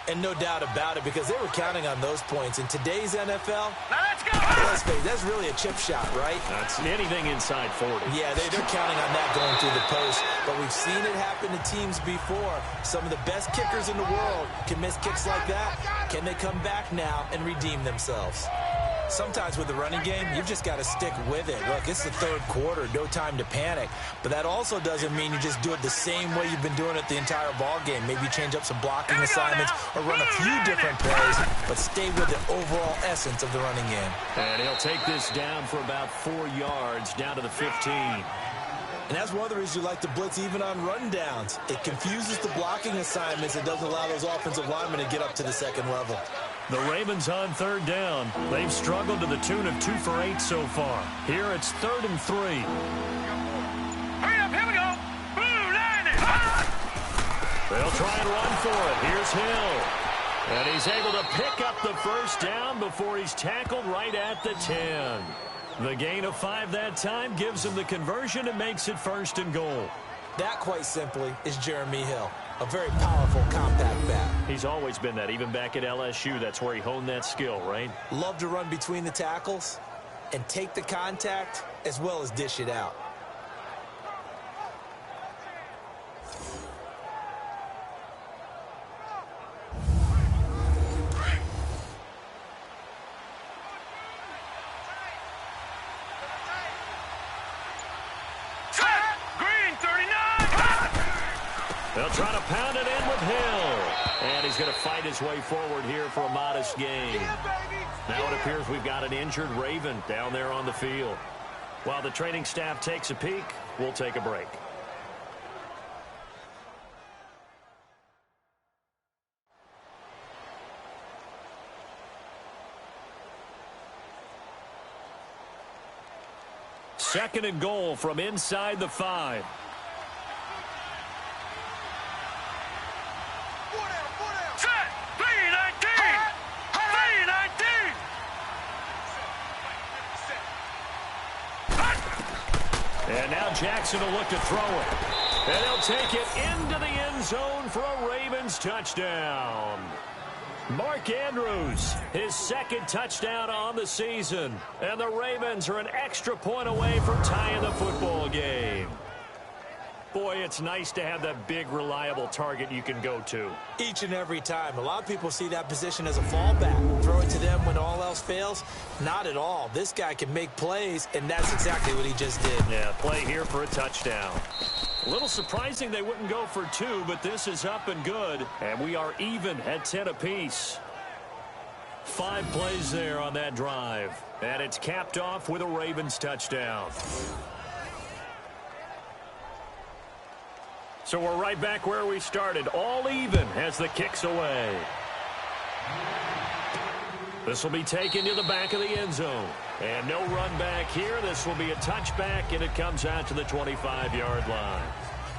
And no doubt about it, because they were counting on those points. In today's NFL, Now let's go! let's face it, that's really a chip shot, right? That's anything inside 40. Yeah, they're counting on that going through the post. But we've seen it happen to teams before. Some of the best kickers in the world can miss kicks like that. Can they come back now and redeem themselves? Sometimes with the running game, you've just got to stick with it. Look, it's the third quarter, no time to panic. But that also doesn't mean you just do it the same way you've been doing it the entire ball game. Maybe change up some blocking assignments or run a few different plays, but stay with the overall essence of the running game. And he'll take this down for about 4 yards, down to the 15. And that's one of the reasons you like to blitz even on rundowns. It confuses the blocking assignments. It doesn't allow those offensive linemen to get up to the second level. The Ravens on third down. They've struggled to the tune of 2 for 8 so far. Here it's 3rd and 3. Hurry up, here we go! Blue line it! They'll try and run for it. Here's Hill. And he's able to pick up the first down before he's tackled right at the 10. The gain of 5 that time gives him the conversion and makes it 1st and goal. That, quite simply, is Jeremy Hill. A very powerful, compact back. He's always been that. Even back at LSU, that's where he honed that skill, right? Love to run between the tackles and take the contact as well as dish it out. Green 39! They'll try to pound it in with Hill. And he's going to fight his way forward here for a modest gain. Now it appears we've got an injured Raven down there on the field. While the training staff takes a peek, we'll take a break. second and goal from inside the 5. Set. 319. 319. And now Jackson will look to throw it. And he'll take it into the end zone for a Ravens touchdown. Mark Andrews, his second touchdown on the season. And the Ravens are an extra point away from tying the football game. Boy, it's nice to have that big, reliable target you can go to. Each and every time. A lot of people see that position as a fallback. Throw it to them when all else fails. Not at all. This guy can make plays, and that's exactly what he just did. Yeah, play here for a touchdown. A little surprising they wouldn't go for 2, but this is up and good. And we are even at 10 apiece. 5 plays there on that drive. And it's capped off with a Ravens touchdown. So we're right back where we started. All even as the kick's away. This will be taken to the back of the end zone. And no run back here. This will be a touchback, and it comes out to the 25-yard line.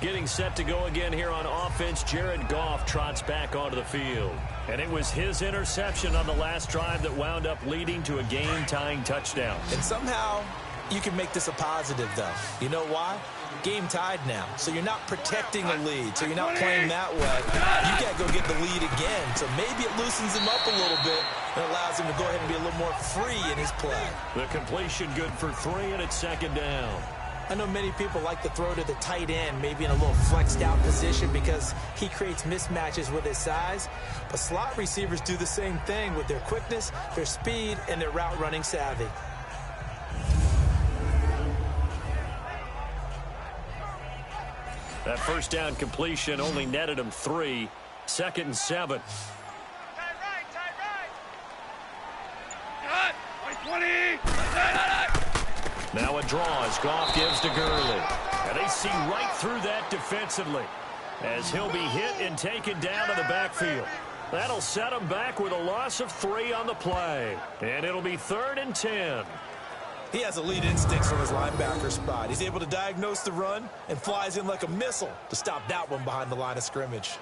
Getting set to go again here on offense, Jared Goff trots back onto the field. And it was his interception on the last drive that wound up leading to a game-tying touchdown. And somehow you can make this a positive, though. You know why? Game tied now, so you're not protecting a lead, so you're not playing that way. You got to go get the lead again, so maybe it loosens him up a little bit and allows him to go ahead and be a little more free in his play. The completion good for 3, and it's second down. I know many people like to throw to the tight end, maybe in a little flexed out position because he creates mismatches with his size, but slot receivers do the same thing with their quickness, their speed, and their route running savvy. That first down completion only netted him 3. 2nd and 7. Tight right. 20. Now a draw as Goff gives to Gurley. And they see right through that defensively as he'll be hit and taken down to the backfield. That'll set him back with a loss of 3 on the play. And it'll be 3rd and 10. He has elite instincts from his linebacker spot. He's able to diagnose the run and flies in like a missile to stop that one behind the line of scrimmage.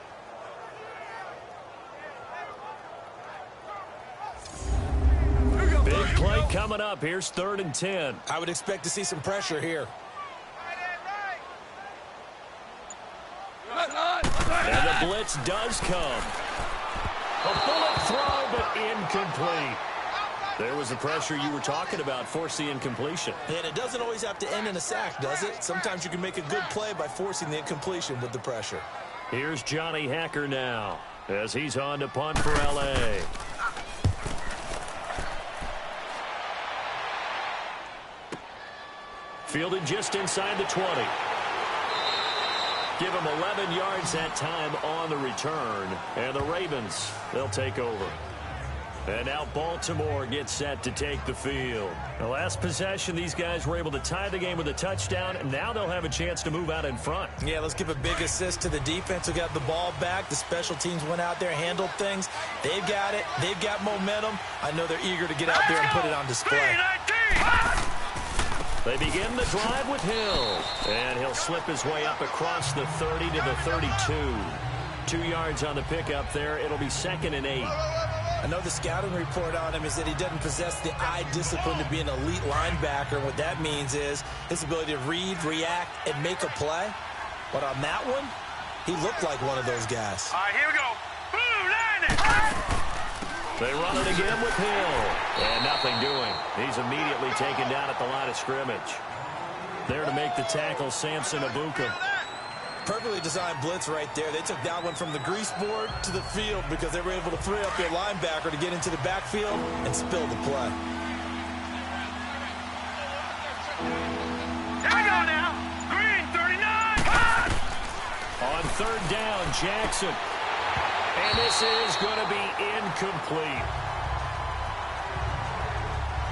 Big play coming up. Here's 3rd and 10. I would expect to see some pressure here. And the blitz does come. A bullet throw, but incomplete. There was the pressure you were talking about, force the incompletion. And it doesn't always have to end in a sack, does it? Sometimes you can make a good play by forcing the incompletion with the pressure. Here's Johnny Hacker now as he's on to punt for L.A. Fielded just inside the 20. Give him 11 yards that time on the return. And the Ravens, they'll take over. And now Baltimore gets set to take the field. The last possession, these guys were able to tie the game with a touchdown, and now they'll have a chance to move out in front. Yeah, let's give a big assist to the defense who got the ball back. The special teams went out there, handled things. They've got it. They've got momentum. I know they're eager to get out there and put it on display. They begin the drive with Hill, and he'll slip his way up across the 30 to the 32. 2 yards on the pickup there. It'll be 2nd and 8. I know the scouting report on him is that he doesn't possess the eye discipline to be an elite linebacker. And what that means is his ability to read, react, and make a play. But on that one, he looked like one of those guys. All right, here we go. Blue line. They run it again with Hill. And nothing doing. He's immediately taken down at the line of scrimmage. There to make the tackle, Samson Abuka. Perfectly designed blitz right there. They took that one from the grease board to the field because they were able to free up their linebacker to get into the backfield and spill the play. Here we go now. Green, 39. On 3rd down, Jackson. And this is going to be incomplete.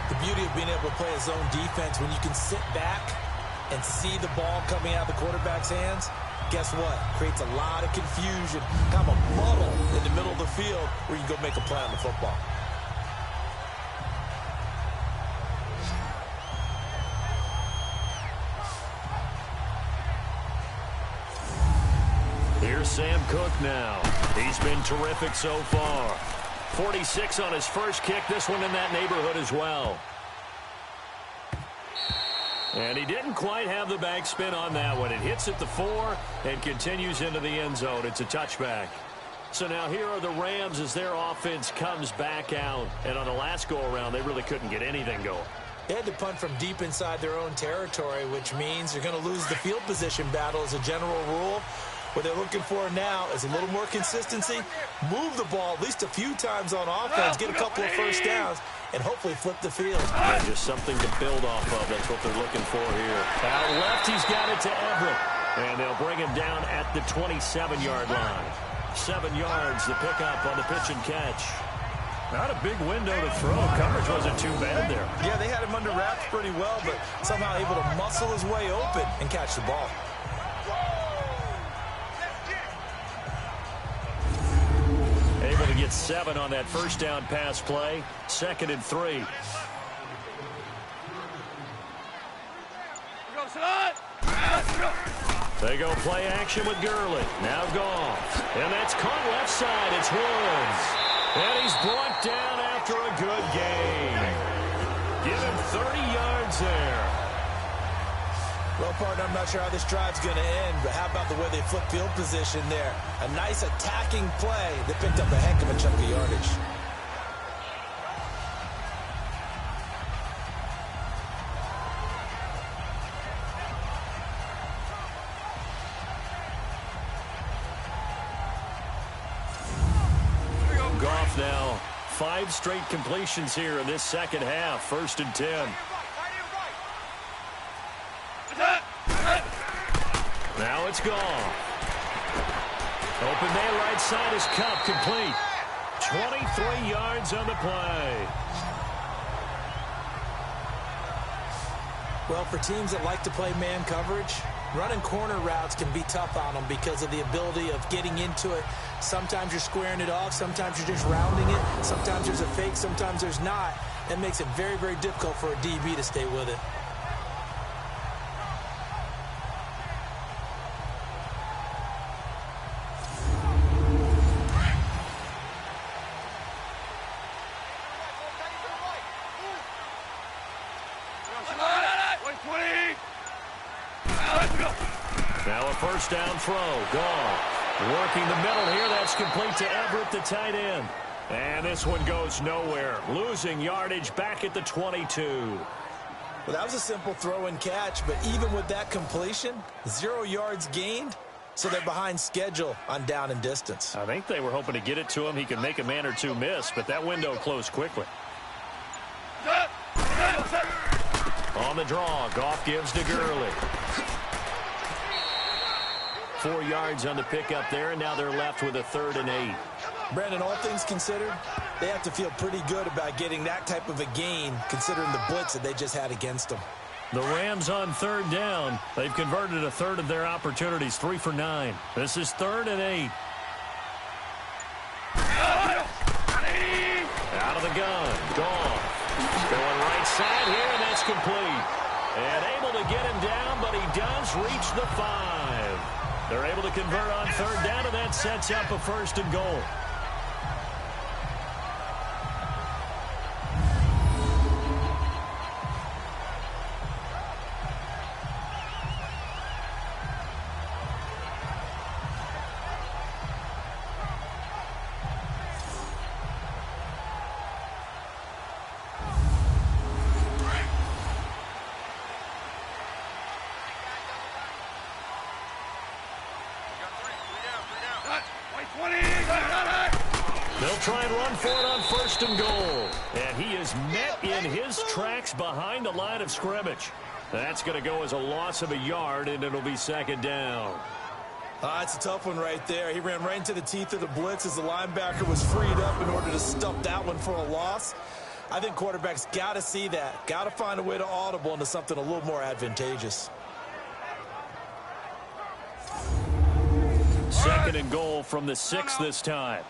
The beauty of being able to play a zone defense when you can sit back and see the ball coming out of the quarterback's hands, guess what? Creates a lot of confusion, kind of a muddle in the middle of the field where you can go make a play on the football. Here's Sam Cook now. He's been terrific so far. 46 on his first kick. This one in that neighborhood as well. And he didn't quite have the backspin on that one. It hits at the 4 and continues into the end zone. It's a touchback. So now here are the Rams as their offense comes back out. And on the last go-around, they really couldn't get anything going. They had to punt from deep inside their own territory, which means you're going to lose the field position battle as a general rule. What they're looking for now is a little more consistency, move the ball at least a few times on offense, get a couple of first downs, and hopefully flip the field. Yeah, just something to build off of. That's what they're looking for here. Out left, he's got it to Everett. And they'll bring him down at the 27-yard line. 7 yards, the pickup on the pitch and catch. Not a big window to throw. Coverage wasn't too bad there. Yeah, they had him under wraps pretty well, but somehow able to muscle his way open and catch the ball. Able to get 7 on that first down pass play. 2nd and 3. They go play action with Gurley. Now Goff. And that's caught left side. It's Woods. And he's brought down after a good game. Give him 30 yards there. Well, partner, I'm not sure how this drive's going to end, but how about the way they flip field position there? A nice attacking play that picked up a heck of a chunk of yardage. Goff now 5 straight completions here in this second half. 1st and 10. Now it's Goff. Open man right side is Cup, complete. 23 yards on the play. Well, for teams that like to play man coverage, running corner routes can be tough on them because of the ability of getting into it. Sometimes you're squaring it off. Sometimes you're just rounding it. Sometimes there's a fake. Sometimes there's not. That makes it very, very difficult for a DB to stay with it. Now a first down throw. Goff working the middle here. That's complete to Everett, the tight end. And this one goes nowhere. Losing yardage back at the 22. Well, that was a simple throw and catch, but even with that completion, 0 yards gained, so they're behind schedule on down and distance. I think they were hoping to get it to him. He could make a man or two miss, but that window closed quickly. On the draw, Goff gives to Gurley. 4 yards on the pickup there, and now they're left with a 3rd and 8. Brandon, all things considered, they have to feel pretty good about getting that type of a gain, considering the blitz that they just had against them. The Rams on 3rd down. They've converted a third of their opportunities, 3 for 9. This is 3rd and 8. Out of the gun, Goff. Going right side here, and that's complete. And able to get him down, but he does reach the 5. They're able to convert on 3rd down, and that sets up a 1st and goal. They'll try and run for it on 1st and goal. And he is met in his tracks behind the line of scrimmage. That's going to go as a loss of a yard, and it'll be 2nd down. It's a tough one right there. He ran right into the teeth of the blitz as the linebacker was freed up in order to stuff that one for a loss. I think quarterbacks got to see that. Got to find a way to audible into something a little more advantageous. 2nd and goal from the 6 this time.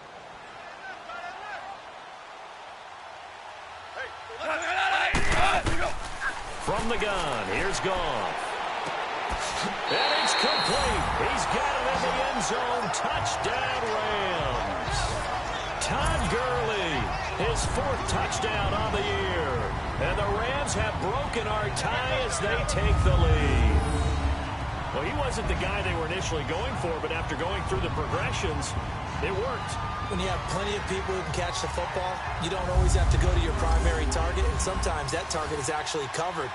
From the gun, here's Goff. And it's complete. He's got it in the end zone. Touchdown, Rams. Todd Gurley, his 4th touchdown on the year. And the Rams have broken our tie as they take the lead. Well, he wasn't the guy they were initially going for, but after going through the progressions, it worked. When you have plenty of people who can catch the football, you don't always have to go to your primary target, and sometimes that target is actually covered.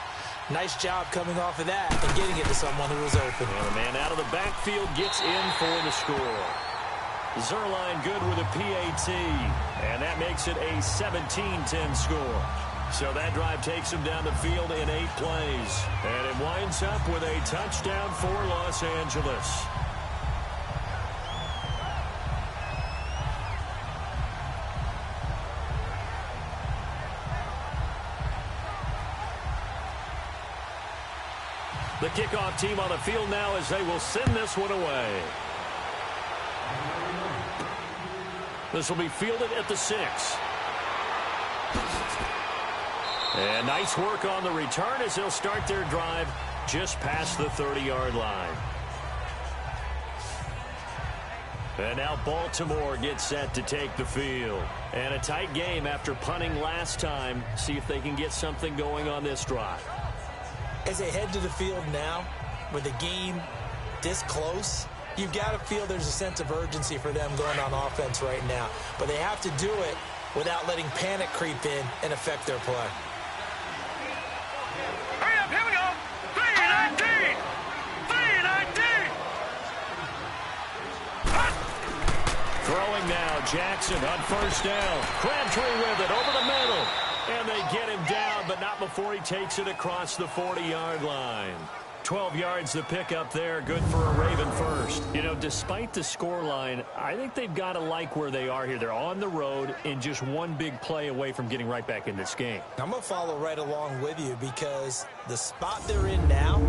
Nice job coming off of that and getting it to someone who was open. Well, the man out of the backfield gets in for the score. Zerline good with a PAT, and that makes it a 17-10 score. So that drive takes him down the field in 8 plays, and it winds up with a touchdown for Los Angeles. The kickoff team on the field now as they will send this one away. This will be fielded at the 6. And nice work on the return as they'll start their drive just past the 30-yard line. And now Baltimore gets set to take the field. And a tight game after punting last time. See if they can get something going on this drive. As they head to the field now, with the game this close, you've got to feel there's a sense of urgency for them going on offense right now. But they have to do it without letting panic creep in and affect their play. Hurry up, here we go. 3-19. 3-19. Throwing now, Jackson on 1st down. Crabtree with it over the middle. And they get him down, but not before he takes it across the 40-yard line. 12 yards to pick up there. Good for a Raven first. You know, despite the scoreline, I think they've got to like where they are here. They're on the road and just one big play away from getting right back in this game. I'm going to follow right along with you because the spot they're in now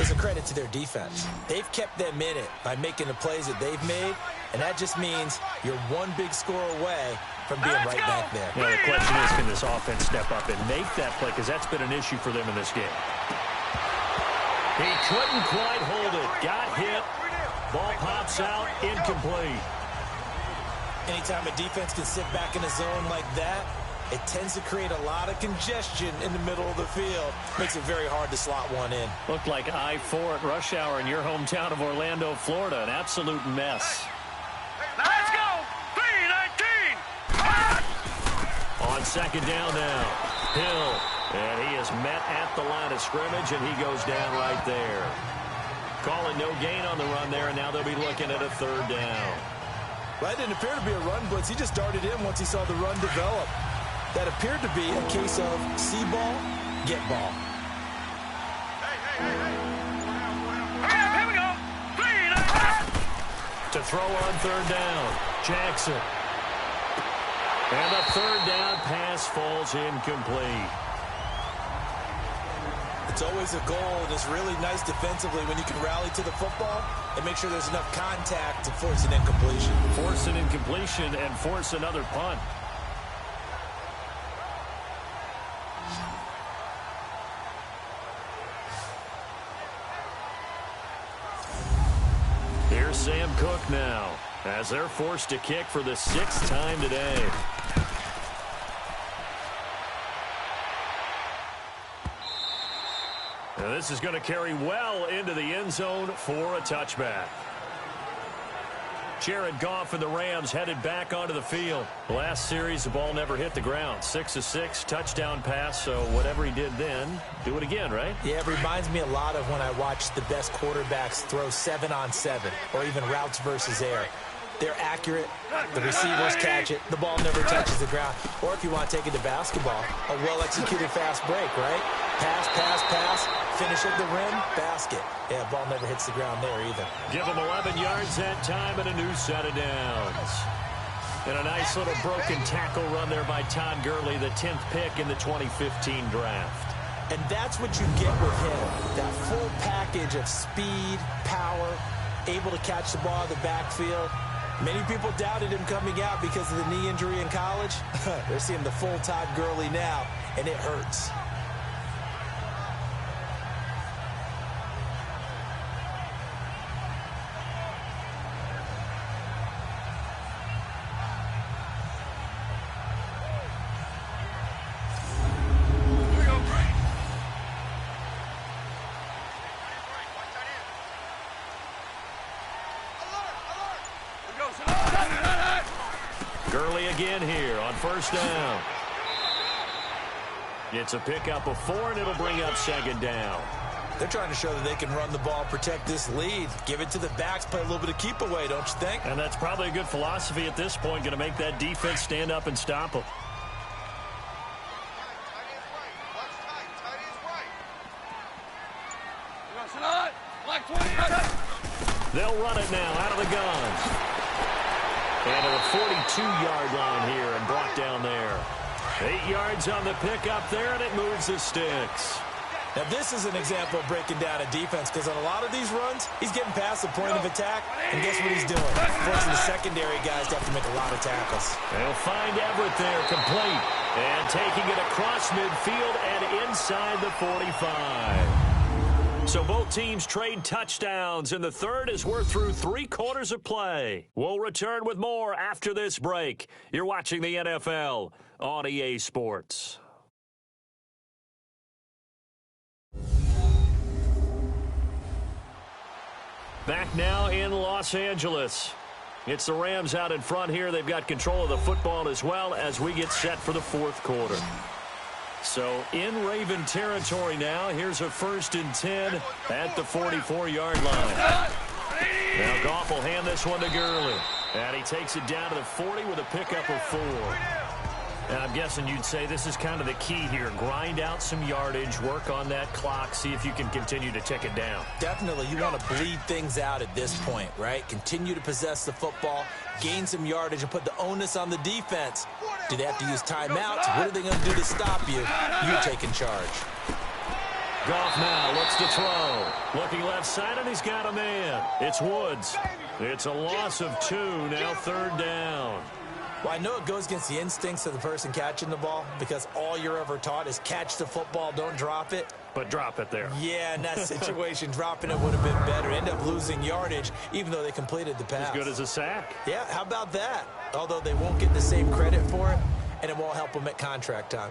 is a credit to their defense. They've kept them in it by making the plays that they've made, and that just means you're one big score away from being right back there. You know, the question is, can this offense step up and make that play? Because that's been an issue for them in this game. He couldn't quite hold it. Got hit. Ball pops out. Incomplete. Anytime a defense can sit back in a zone like that, it tends to create a lot of congestion in the middle of the field. Makes it very hard to slot one in. Looked like I-4 at rush hour in your hometown of Orlando, Florida. An absolute mess. Let's go. 3-19. On 2nd down now. Hill. And he is met at the line of scrimmage, and he goes down right there. Calling no gain on the run there, and now they'll be looking at a 3rd down. Well, that didn't appear to be a run blitz. He just darted in once he saw the run develop. That appeared to be a case of see ball, get ball. Here we go. 3-19. To throw on 3rd down, Jackson. And the 3rd down pass falls incomplete. It's always a goal, and it's really nice defensively when you can rally to the football and make sure there's enough contact to force an incompletion. Force an incompletion and force another punt. Here's Sam Cook now, as they're forced to kick for the 6th time today. And this is going to carry well into the end zone for a touchback. Jared Goff and the Rams headed back onto the field. Last series, the ball never hit the ground. 6 of 6, touchdown pass, so whatever he did then, do it again, right? Yeah, it reminds me a lot of when I watched the best quarterbacks throw 7-on-7 or even routes versus air. They're accurate. The receivers catch it. The ball never touches the ground. Or if you want to take it to basketball, a well-executed fast break, right? Pass, pass, pass. Finish at the rim, basket. Yeah, ball never hits the ground there either. Give them 11 yards that time and a new set of downs. And a nice little broken tackle run there by Todd Gurley, the 10th pick in the 2015 draft. And that's what you get with him. That full package of speed, power, able to catch the ball in the backfield. Many people doubted him coming out because of the knee injury in college. They're seeing the full Todd Gurley now, and it hurts. again here on first down. It's a pickup of 4, and it'll bring up second down. They're trying to show that they can run the ball, protect this lead. Give it to the backs, play a little bit of keep away, don't you think? And that's probably a good philosophy at this point, going to make that defense stand up and stop them. They'll run it now out of the guns. And to the 42-yard line here and brought down there. 8 yards on the pickup there, and it moves the sticks. Now, this is an example of breaking down a defense because on a lot of these runs, he's getting past the point of attack, and guess what he's doing? Forcing the secondary guys to have to make a lot of tackles. They'll find Everett there, complete. And taking it across midfield and inside the 45. So both teams trade touchdowns, and the third as we're through 3 quarters of play. We'll return with more after this break. You're watching the NFL on EA Sports. Back now in Los Angeles. It's the Rams out in front here. They've got control of the football as well as we get set for the fourth quarter. So in Raven territory now. Here's a 1st and 10 at the 44-yard line. Now Goff will hand this one to Gurley. And he takes it down to the 40 with a pickup of 4. And I'm guessing you'd say this is kind of the key here. Grind out some yardage, work on that clock, see if you can continue to tick it down. Definitely. You want to bleed things out at this point, right? Continue to possess the football, gain some yardage, and put the onus on the defense. Do they have to use timeouts? What are they going to do to stop you? You're taking charge. Goff now looks to throw. Looking left side, and he's got a man. It's Woods. It's a loss of 2, now 3rd down. Well, I know it goes against the instincts of the person catching the ball because all you're ever taught is catch the football, don't drop it. But drop it there. Yeah, in that situation, dropping it would have been better. End up losing yardage, even though they completed the pass. As good as a sack. Yeah, how about that? Although they won't get the same credit for it, and it won't help them at contract time.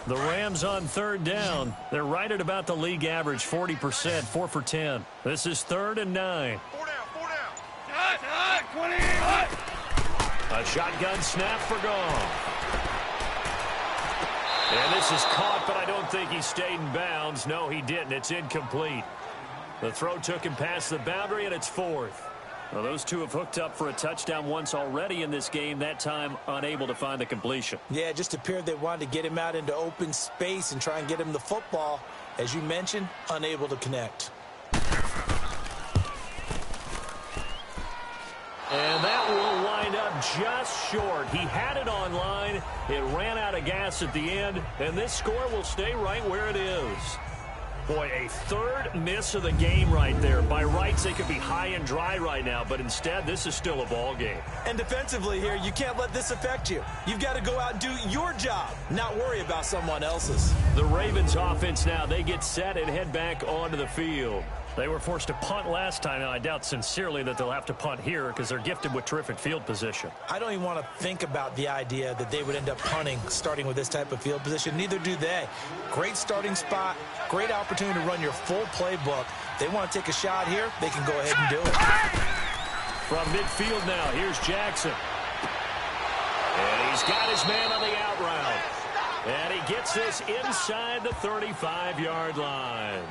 The Rams on 3rd down. They're right at about the league average, 40%, 4 for 10. This is 3rd and 9. 4 down. Hut, 20. A shotgun snap for Goff. And this is caught, but I don't think he stayed in bounds. No, he didn't. It's incomplete. The throw took him past the boundary, and it's 4th. Well, those two have hooked up for a touchdown once already in this game, that time unable to find the completion. Yeah, it just appeared they wanted to get him out into open space and try and get him the football. As you mentioned, unable to connect. And that will wind up just short. He had it on line. It ran out of gas at the end, and this score will stay right where it is. Boy, a 3rd miss of the game right there. By rights, they could be high and dry right now, but instead, this is still a ball game. And defensively here, you can't let this affect you. You've got to go out and do your job, not worry about someone else's. The Ravens offense now, they get set and head back onto the field. They were forced to punt last time, and I doubt sincerely that they'll have to punt here because they're gifted with terrific field position. I don't even want to think about the idea that they would end up punting starting with this type of field position. Neither do they. Great starting spot, great opportunity to run your full playbook. They want to take a shot here, they can go ahead and do it. From midfield now, here's Jackson. And he's got his man on the out route. And he gets this inside the 35-yard line.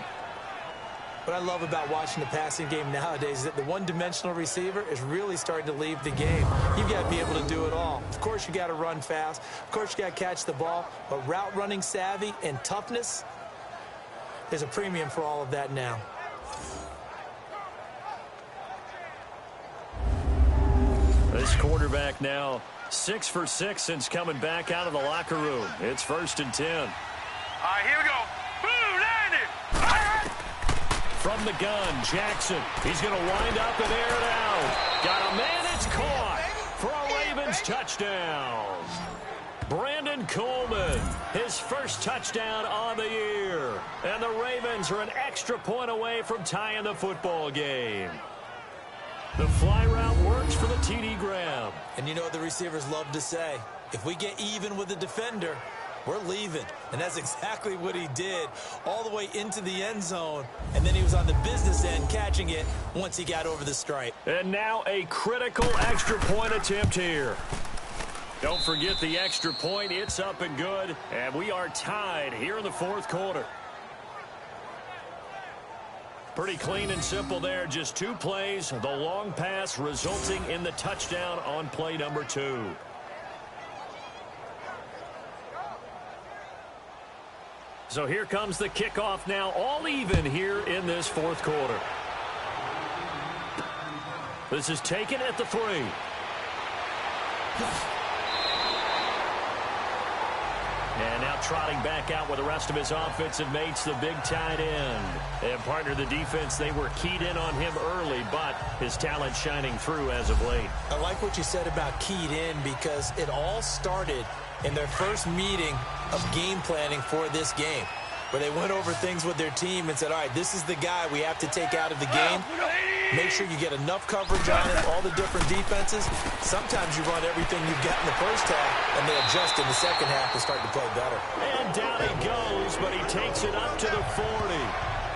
What I love about watching the passing game nowadays is that the one-dimensional receiver is really starting to leave the game. You've got to be able to do it all. Of course, you got to run fast. Of course, you got to catch the ball. But route running savvy and toughness, there's a premium for all of that now. This quarterback now 6 for 6 since coming back out of the locker room. It's 1st and 10. All right, here we go. Boom, landed. From the gun, Jackson. He's going to wind up and air it out. Got a man, it's caught for a Ravens touchdown. Brandon Coleman, his first touchdown on the year. And the Ravens are an extra point away from tying the football game. The fly route works for the TD grab. And you know what the receivers love to say? If we get even with the defender, we're leaving. And that's exactly what he did, all the way into the end zone. And then he was on the business end catching it once he got over the stripe. And now a critical extra point attempt here. Don't forget the extra point. It's up and good. And we are tied here in the fourth quarter. Pretty clean and simple there. Just 2 plays. The long pass resulting in the touchdown on play number 2. So here comes the kickoff now, all even here in this fourth quarter. This is taken at the 3. And now trotting back out with the rest of his offensive mates, the big tight end. And partner, the defense, they were keyed in on him early, but his talent shining through as of late. I like what you said about keyed in because it all started in their first meeting of game planning for this game, where they went over things with their team and said, all right, this is the guy we have to take out of the game. Make sure you get enough coverage on him, all the different defenses. Sometimes you run everything you've got in the first half, and they adjust in the second half to start to play better. And down he goes, but he takes it up to the 40.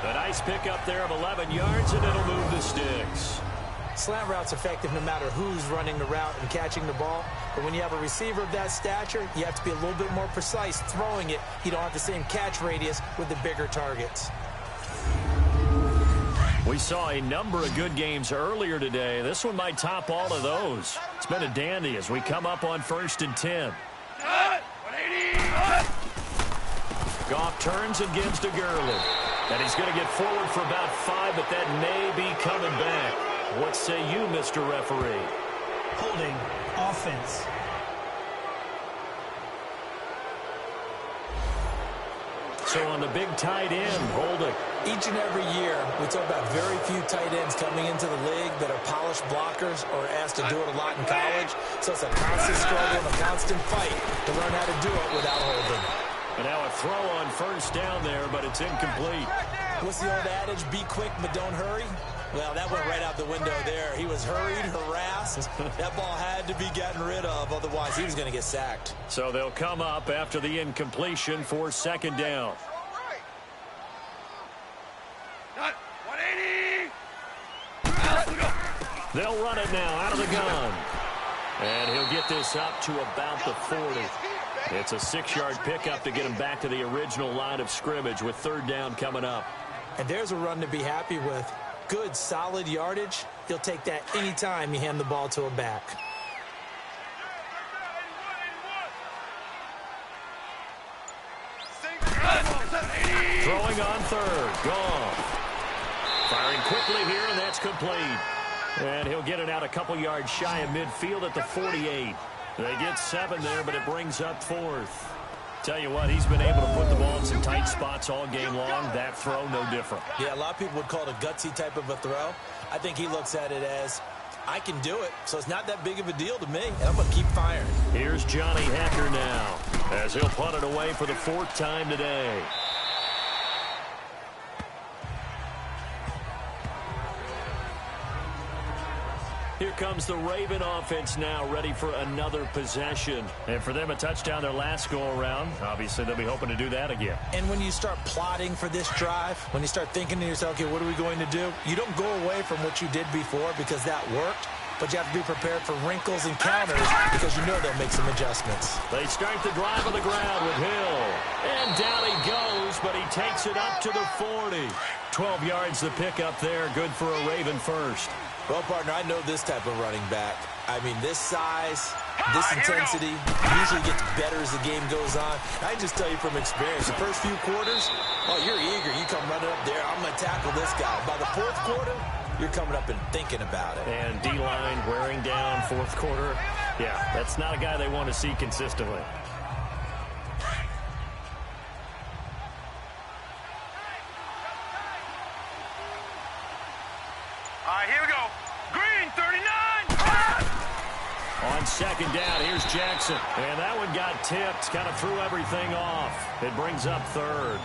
A nice pickup there of 11 yards, and it'll move the sticks. Slant route's effective no matter who's running the route and catching the ball. But when you have a receiver of that stature, you have to be a little bit more precise throwing it. You don't have the same catch radius with the bigger targets. We saw a number of good games earlier today. This one might top all of those. It's been a dandy as we come up on 1st and 10. Goff turns and gives to Gurley. And he's going to get forward for about 5, but that may be coming back. What say you, Mr. Referee? Holding offense. So on the big tight end, holding. Each and every year, we talk about very few tight ends coming into the league that are polished blockers or asked to do it a lot in college. So it's a constant struggle and a constant fight to learn how to do it without holding. And now a throw on 1st down there, but it's incomplete. What's the old adage? Be quick, but don't hurry. Well, that went right out the window there. He was hurried, harassed. That ball had to be gotten rid of, otherwise he was going to get sacked. So they'll come up after the incompletion for 2nd down. They'll run it now out of the gun. And he'll get this up to about the 40. It's a 6-yard pickup to get him back to the original line of scrimmage with 3rd down coming up. And there's a run to be happy with. Good, solid yardage. He'll take that anytime you hand the ball to a back. Throwing on 3rd. Goff. Firing quickly here, and that's complete. And he'll get it out a couple yards shy of midfield at the 48. They get 7 there, but it brings up 4th. Tell you what, he's been able to put the ball in some tight spots all game long. That throw, no different. Yeah, a lot of people would call it a gutsy type of a throw. I think he looks at it as, I can do it, so it's not that big of a deal to me, and I'm going to keep firing. Here's Johnny Hacker now, as he'll punt it away for the 4th time today. Here comes the Raven offense now, ready for another possession. And for them, a touchdown their last go-around. Obviously, they'll be hoping to do that again. And when you start plotting for this drive, when you start thinking to yourself, okay, what are we going to do? You don't go away from what you did before because that worked, but you have to be prepared for wrinkles and counters because you know they'll make some adjustments. They start the drive on the ground with Hill. And down he goes, but he takes it up to the 40. 12 yards the pickup there. Good for a Raven first. Well, partner, I know this type of running back. I mean, this size, this intensity usually gets better as the game goes on. I just tell you from experience, the first few quarters, oh, you're eager. You come running up there, I'm going to tackle this guy. By the 4th quarter, you're coming up and thinking about it. And D-line wearing down 4th quarter. Yeah, that's not a guy they want to see consistently. Here we go. Green, 39. On 2nd down, here's Jackson. And that one got tipped, kind of threw everything off. It brings up 3rd.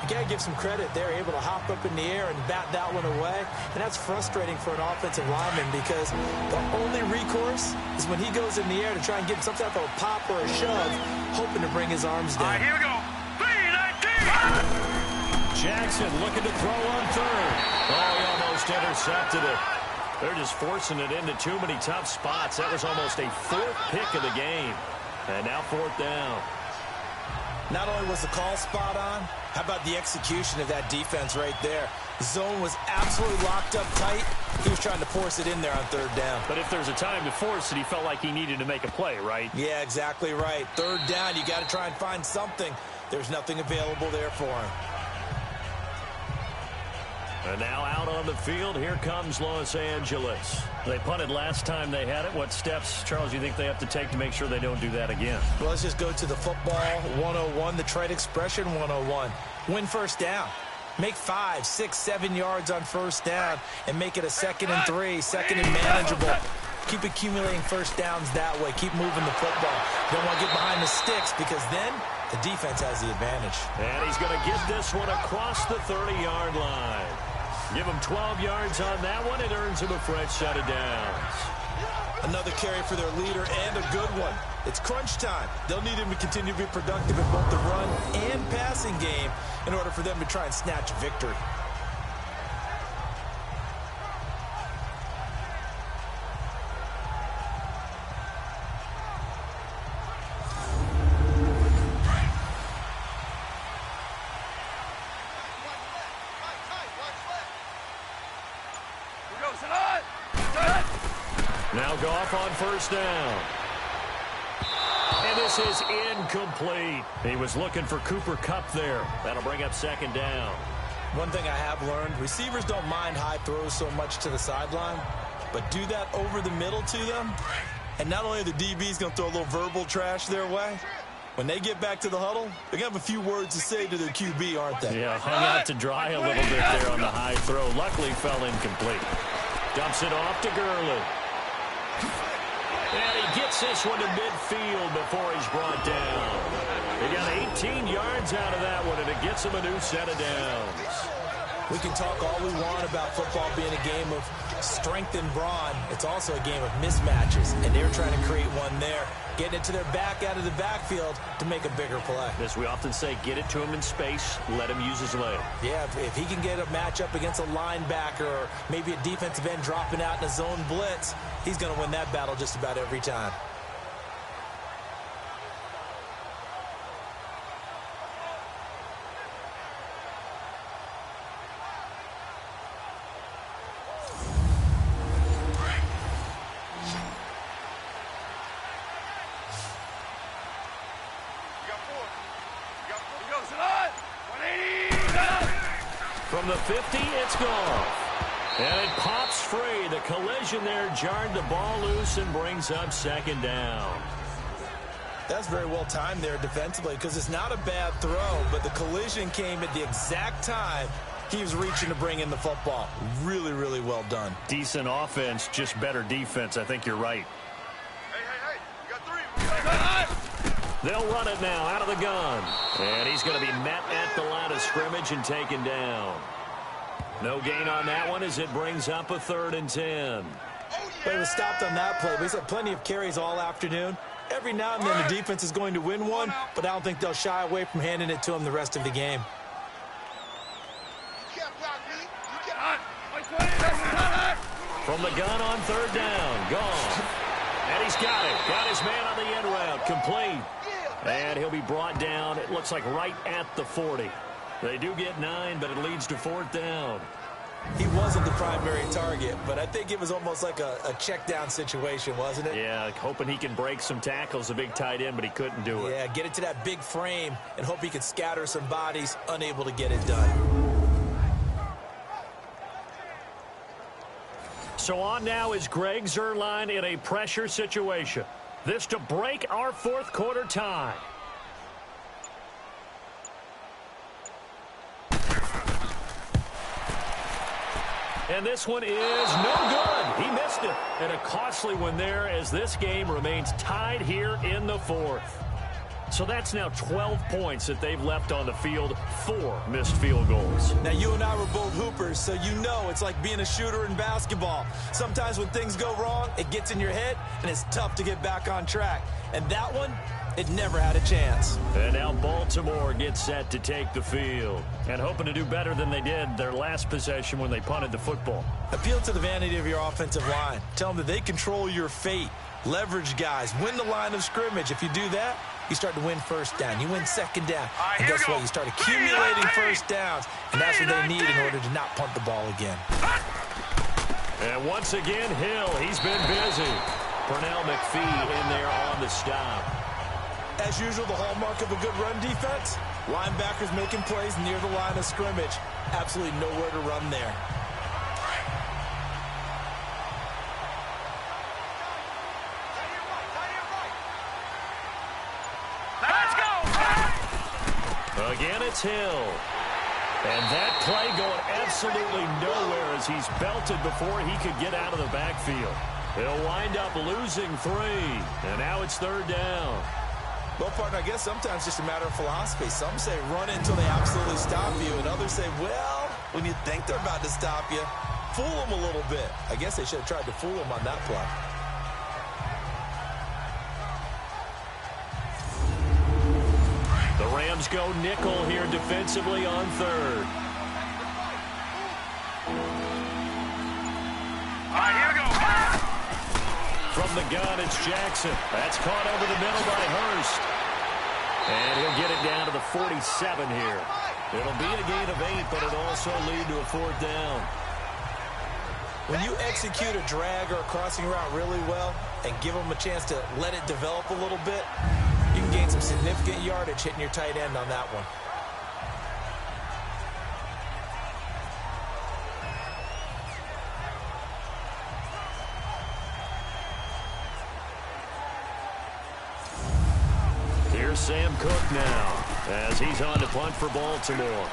You got to give some credit. They're able to hop up in the air and bat that one away. And that's frustrating for an offensive lineman because the only recourse is when he goes in the air to try and get some type of a pop or a shove, hoping to bring his arms down. Here we go. 3-19. Jackson looking to throw on 3rd. Oh, he almost intercepted it. They're just forcing it into too many tough spots. That was almost a fourth pick of the game. And now fourth down. Not only was the call spot on, how about the execution of that defense right there? The zone was absolutely locked up tight. He was trying to force it in there on third down. But if there's a time to force it, he felt like he needed to make a play, right? Yeah, exactly right. Third down, you got to try and find something. There's nothing available there for him. And now out on the field, here comes Los Angeles. They punted last time they had it. What steps, Charles, you think they have to take to make sure they don't do that again? Well, let's just go to the football 101, the trade expression 101. Win first down. Make 5, 6, 7 yards on first down and make it a 2nd and 3, 2nd and manageable. Keep accumulating first downs that way. Keep moving the football. You don't want to get behind the sticks because then the defense has the advantage. And he's going to get this one across the 30-yard line. Give him 12 yards on that one. It earns him a fresh set of downs. Another carry for their leader and a good one. It's crunch time. They'll need him to continue to be productive in both the run and passing game in order for them to try and snatch victory. Now Goff on first down. And this is incomplete. He was looking for Cooper Kupp there. That'll bring up 2nd down. One thing I have learned, receivers don't mind high throws so much to the sideline, but do that over the middle to them. And not only are the DBs going to throw a little verbal trash their way, when they get back to the huddle, they're going to have a few words to say to their QB, aren't they? Yeah, hung out to dry a little bit there on the high throw. Luckily fell incomplete. Dumps it off to Gurley. And he gets this one to midfield before he's brought down. He got 18 yards out of that one, and it gets him a new set of downs. We can talk all we want about football being a game of strength and brawn. It's also a game of mismatches, and they're trying to create one there, getting it to their back out of the backfield to make a bigger play. As we often say, get it to him in space, let him use his leg. Yeah, if he can get a matchup against a linebacker or maybe a defensive end dropping out in a zone blitz, he's going to win that battle just about every time. From the 50, it's gone. And it pops free. The collision there jarred the ball loose and brings up 2nd down. That's very well timed there defensively because it's not a bad throw, but the collision came at the exact time he was reaching to bring in the football. Really, really well done. Decent offense, just better defense. I think you're right. Hey, you got 3. They'll run it now out of the gun. And he's going to be met at the line of scrimmage and taken down. No gain on that one as it brings up a 3rd and 10. But he was stopped on that play. But he's had plenty of carries all afternoon. Every now and then the defense is going to win one, but I don't think they'll shy away from handing it to him the rest of the game. From the gun on 3rd down. Gone. And he's got it. Got his man on the end route. Complete. And he'll be brought down, it looks like right at the 40. They do get 9, but it leads to 4th down. He wasn't the primary target, but I think it was almost like a check down situation, wasn't it? Yeah, hoping he can break some tackles, a big tight end, but he couldn't do it. Yeah, get it to that big frame and hope he could scatter some bodies, unable to get it done. So on now is Greg Zuerlein in a pressure situation. This to break our 4th quarter tie. And this one is no good. He missed it. And a costly one there as this game remains tied here in the 4th. So that's now 12 points that they've left on the field, 4 missed field goals. Now, you and I were both hoopers, so you know it's like being a shooter in basketball. Sometimes when things go wrong, it gets in your head, and it's tough to get back on track. And that one, It never had a chance. And now Baltimore gets set to take the field. And hoping to do better than they did their last possession when they punted the football. Appeal to the vanity of your offensive line. Tell them that they control your fate. Leverage guys. Win the line of scrimmage. If you do that, you start to win first down. You win second down. And guess what? You start accumulating first downs. And that's what they need in order to not punt the ball again. And once again, Hill, he's been busy. Pernell McPhee in there on the stop. As usual, the hallmark of a good run defense, linebackers making plays near the line of scrimmage. Absolutely nowhere to run there. Let's go! Again, it's Hill. And that play going absolutely nowhere as he's belted before he could get out of the backfield. He'll wind up losing 3. And now it's 3rd down. Well, partner, I guess sometimes it's just a matter of philosophy. Some say run it until they absolutely stop you, and others say, well, when you think they're about to stop you, fool them a little bit. I guess they should have tried to fool them on that play. The Rams go nickel here defensively on 3rd. All right, here we go. From the gun, it's Jackson. That's caught over the middle by Hurst. And he'll get it down to the 47 here. It'll be a gain of 8, but it'll also lead to a 4th down. When you execute a drag or a crossing route really well and give them a chance to let it develop a little bit, you can gain some significant yardage hitting your tight end on that one. Here's Sam Cook now as he's on to punt for Baltimore.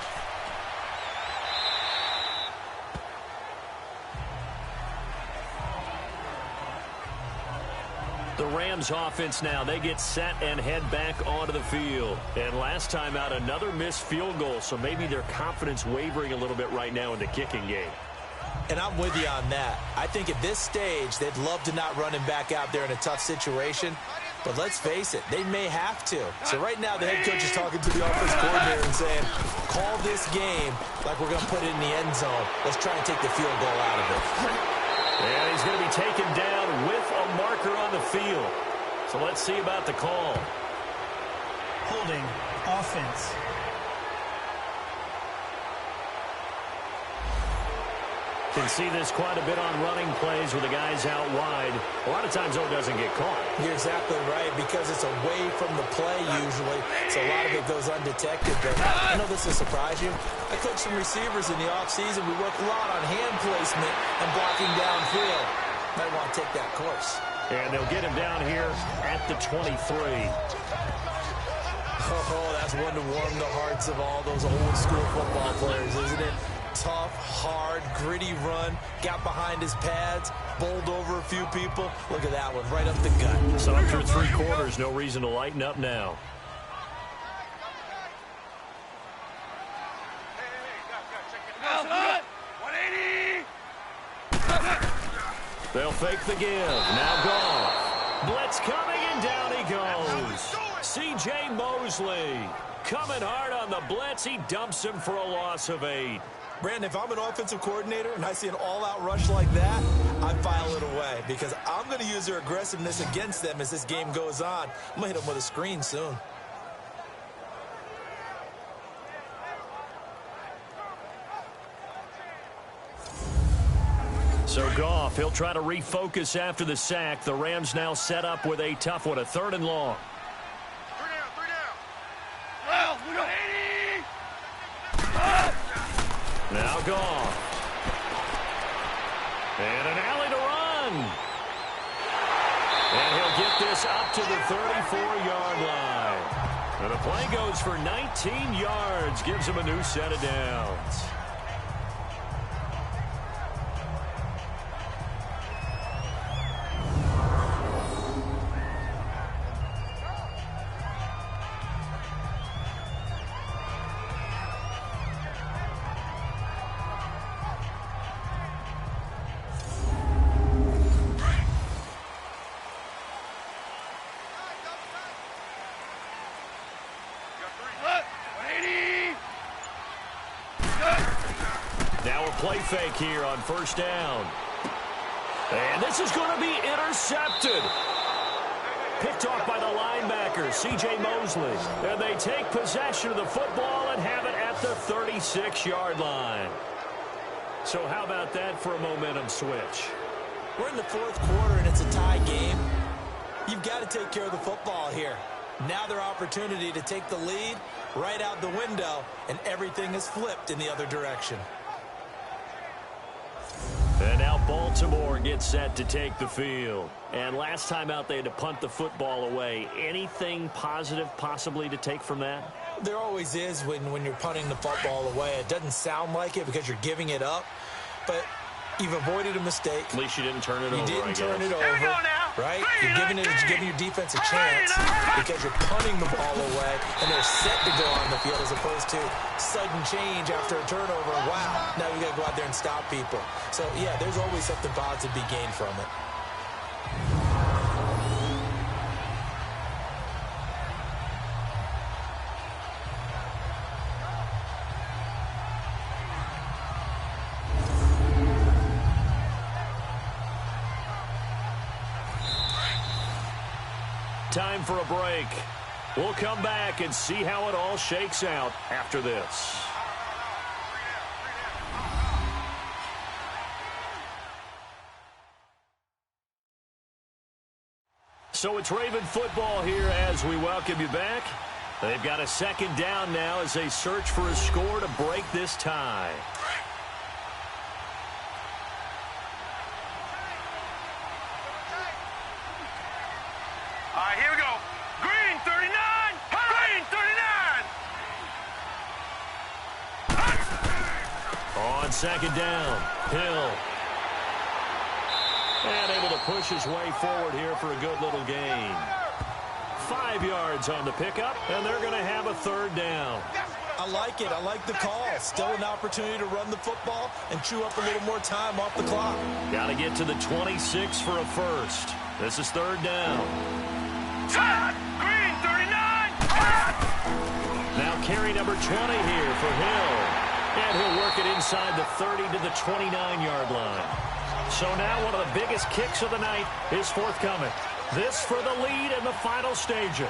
The Rams offense now, they get set and head back onto the field. And last time out, another missed field goal, so maybe their confidence wavering a little bit right now in the kicking game. And I'm with you on that. I think at this stage, they'd love to not run him back out there in a tough situation. But let's face it, they may have to. So right now, the head coach is talking to the offense coordinator and saying, call this game like we're going to put it in the end zone. Let's try and take the field goal out of it. And he's going to be taken down with a marker on the field. So let's see about the call. Holding offense. Can see this quite a bit on running plays with the guys out wide. A lot of times, though, it doesn't get caught. You're exactly right, because it's away from the play usually, so a lot of it goes undetected. But I know this will surprise you. I coach some receivers in the offseason. We work a lot on hand placement and blocking downfield. Might want to take that course. And they'll get him down here at the 23. Oh, that's one to warm the hearts of all those old-school football players, isn't it? Tough, hard, gritty run, got behind his pads, bowled over a few people. Look at that one, right up the gut. So after 3 quarters, no reason to lighten up now. They'll fake the give. Now Goff. Blitz coming, and down he goes. C.J. Mosley coming hard on the blitz. He dumps him for a loss of 8. Brandon, if I'm an offensive coordinator and I see an all-out rush like that, I file it away because I'm going to use their aggressiveness against them as this game goes on. I'm going to hit them with a screen soon. So Goff, he'll try to refocus after the sack. The Rams now set up with a tough one, a 3rd and long. 3 down. Well, we got 80. Now Goff. And an alley to run. And he'll get this up to the 34-yard line. And the play goes for 19 yards, gives him a new set of downs. play fake here on first down. And this is going to be intercepted. Picked off by the linebacker, C.J. Mosley. And they take possession of the football and have it at the 36-yard line. So how about that for a momentum switch? We're in the fourth quarter, and it's a tie game. You've got to take care of the football here. Now their opportunity to take the lead right out the window, and everything is flipped in the other direction. And now Baltimore gets set to take the field. And last time out, they had to punt the football away. Anything positive possibly to take from that? There always is when you're punting the football away. It doesn't sound like it because you're giving it up, but you've avoided a mistake. At least you didn't turn it over. You didn't turn it over, Here we go now. right? Green, You're giving your defense a chance because you're punting the ball away, and they're set to go on the field as opposed to sudden change after a turnover. Wow, now you got to go out there and stop people. So, yeah, there's always something positive to be gained from it. Time for a break. We'll come back and see how it all shakes out after this. So it's Raven football here as we welcome you back. They've got a second down now as they search for a score to break this tie. All right, here we go. Green 39. Green 39. On second down, Hill. And able to push his way forward here for a good little gain. 5 yards on the pickup, and they're going to have a third down. I like it. I like the call. Still an opportunity to run the football and chew up a little more time off the clock. Got to get to the 26 for a first. This is third down. Green 39. Now carry number 20 here for Hill. And he'll work it inside the 30 to the 29-yard line. So now one of the biggest kicks of the night is forthcoming. This for the lead in the final stages.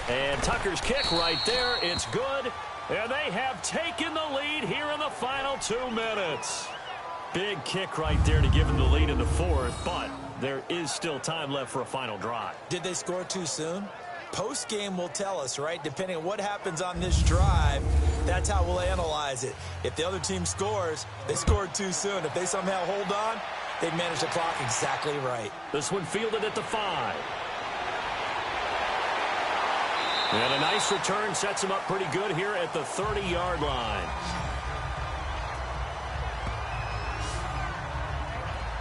And Tucker's kick right there. It's good. And they have taken the lead here in the final 2 minutes. Big kick right there to give them the lead in the fourth, but there is still time left for a final drive. Did they score too soon? Post-game will tell us, right? Depending on what happens on this drive, that's how we'll analyze it. If the other team scores, they scored too soon. If they somehow hold on, they manage the clock exactly right. This one fielded at the 5. And a nice return sets him up pretty good here at the 30-yard line.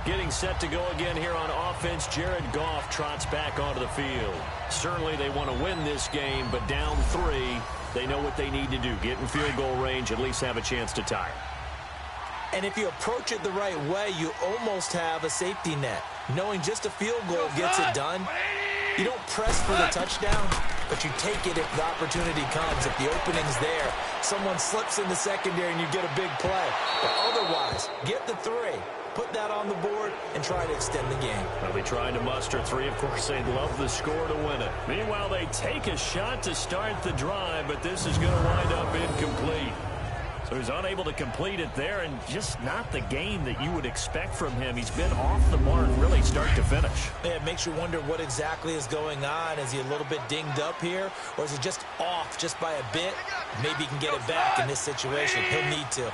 Getting set to go again here on offense, Jared Goff trots back onto the field. Certainly they want to win this game, but down 3, they know what they need to do. Get in field goal range, at least have a chance to tie it. And if you approach it the right way, you almost have a safety net. Knowing just a field goal gets it done. You don't press for the touchdown, but you take it if the opportunity comes. If the opening's there, someone slips in the secondary and you get a big play. But otherwise, get the 3. Put that on the board and try to extend the game. They'll be trying to muster 3. Of course, they'd love the score to win it. Meanwhile, they take a shot to start the drive, but this is going to wind up incomplete. So he's unable to complete it there, and just not the game that you would expect from him. He's been off the mark really start to finish. Yeah, it makes you wonder what exactly is going on. Is he a little bit dinged up here, or is it just off just by a bit? Maybe he can get it back in this situation. He'll need to.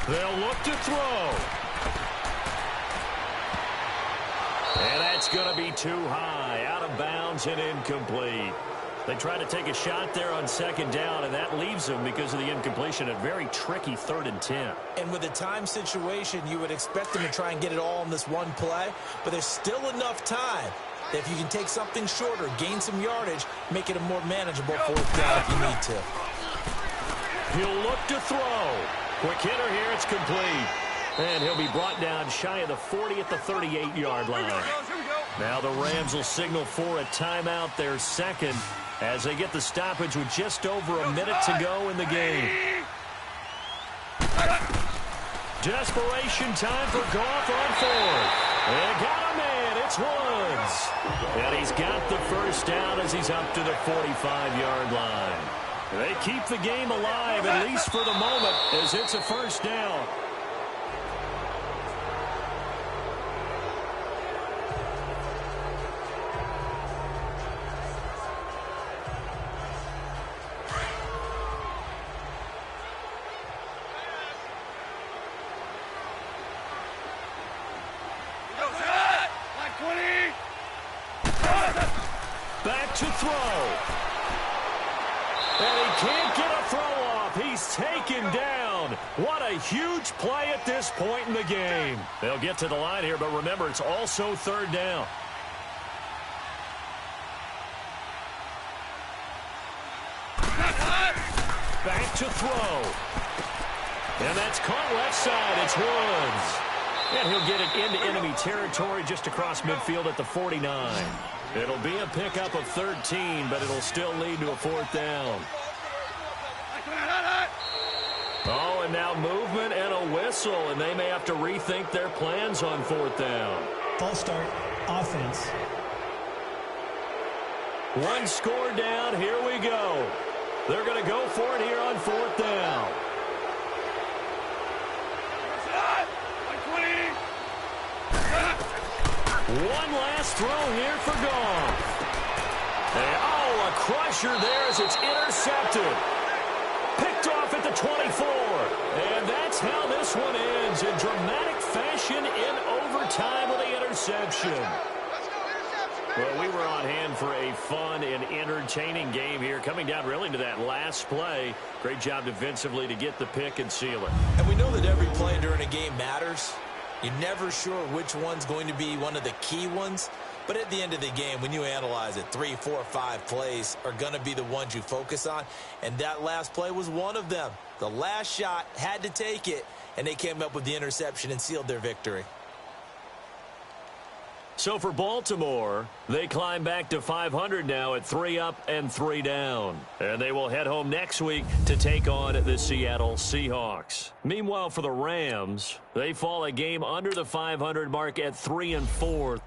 They'll look to throw. And that's going to be too high. Out of bounds and incomplete. They try to take a shot there on second down, and that leaves them, because of the incompletion, a very tricky 3rd and 10. And with the time situation, you would expect them to try and get it all in this one play, but there's still enough time that if you can take something shorter, gain some yardage, make it a more manageable 4th down if you need to. He'll look to throw. Quick hitter here, it's complete. And he'll be brought down shy of the 40 at the 38-yard line. Now the Rams will signal for a timeout, their second. as they get the stoppage with just over a minute to go in the game. Desperation time for Goff on fourth. They got a man. It's Woods. And he's got the first down as he's up to the 45-yard line. They keep the game alive, at least for the moment, as it's a first down. Back to throw. And he can't get a throw off. He's taken down. What a huge play at this point in the game. They'll get to the line here, but remember, it's also third down. Back to throw. And that's caught left side. It's Woods. And he'll get it into enemy territory just across midfield at the 49. It'll be a pickup of 13, but it'll still lead to a fourth down. Oh, and now movement and a whistle, and they may have to rethink their plans on fourth down. False start, offense. One score down, here we go. They're going to go for it here on fourth down. One last throw here for Goff. Oh, a crusher there as it's intercepted. Picked off at the 24. And that's how this one ends in dramatic fashion in overtime with the interception. Well, we were on hand for a fun and entertaining game here, coming down really to that last play. Great job defensively to get the pick and seal it. And we know that every play during a game matters. You're never sure which one's going to be one of the key ones. But at the end of the game, when you analyze it, 3, 4, 5 plays are going to be the ones you focus on. And that last play was one of them. The last shot had to take it, and they came up with the interception and sealed their victory. So for Baltimore, they climb back to 500 now at 3 up and 3 down. And they will head home next week to take on the Seattle Seahawks. Meanwhile, for the Rams, they fall a game under the 500 mark at 3 and 4.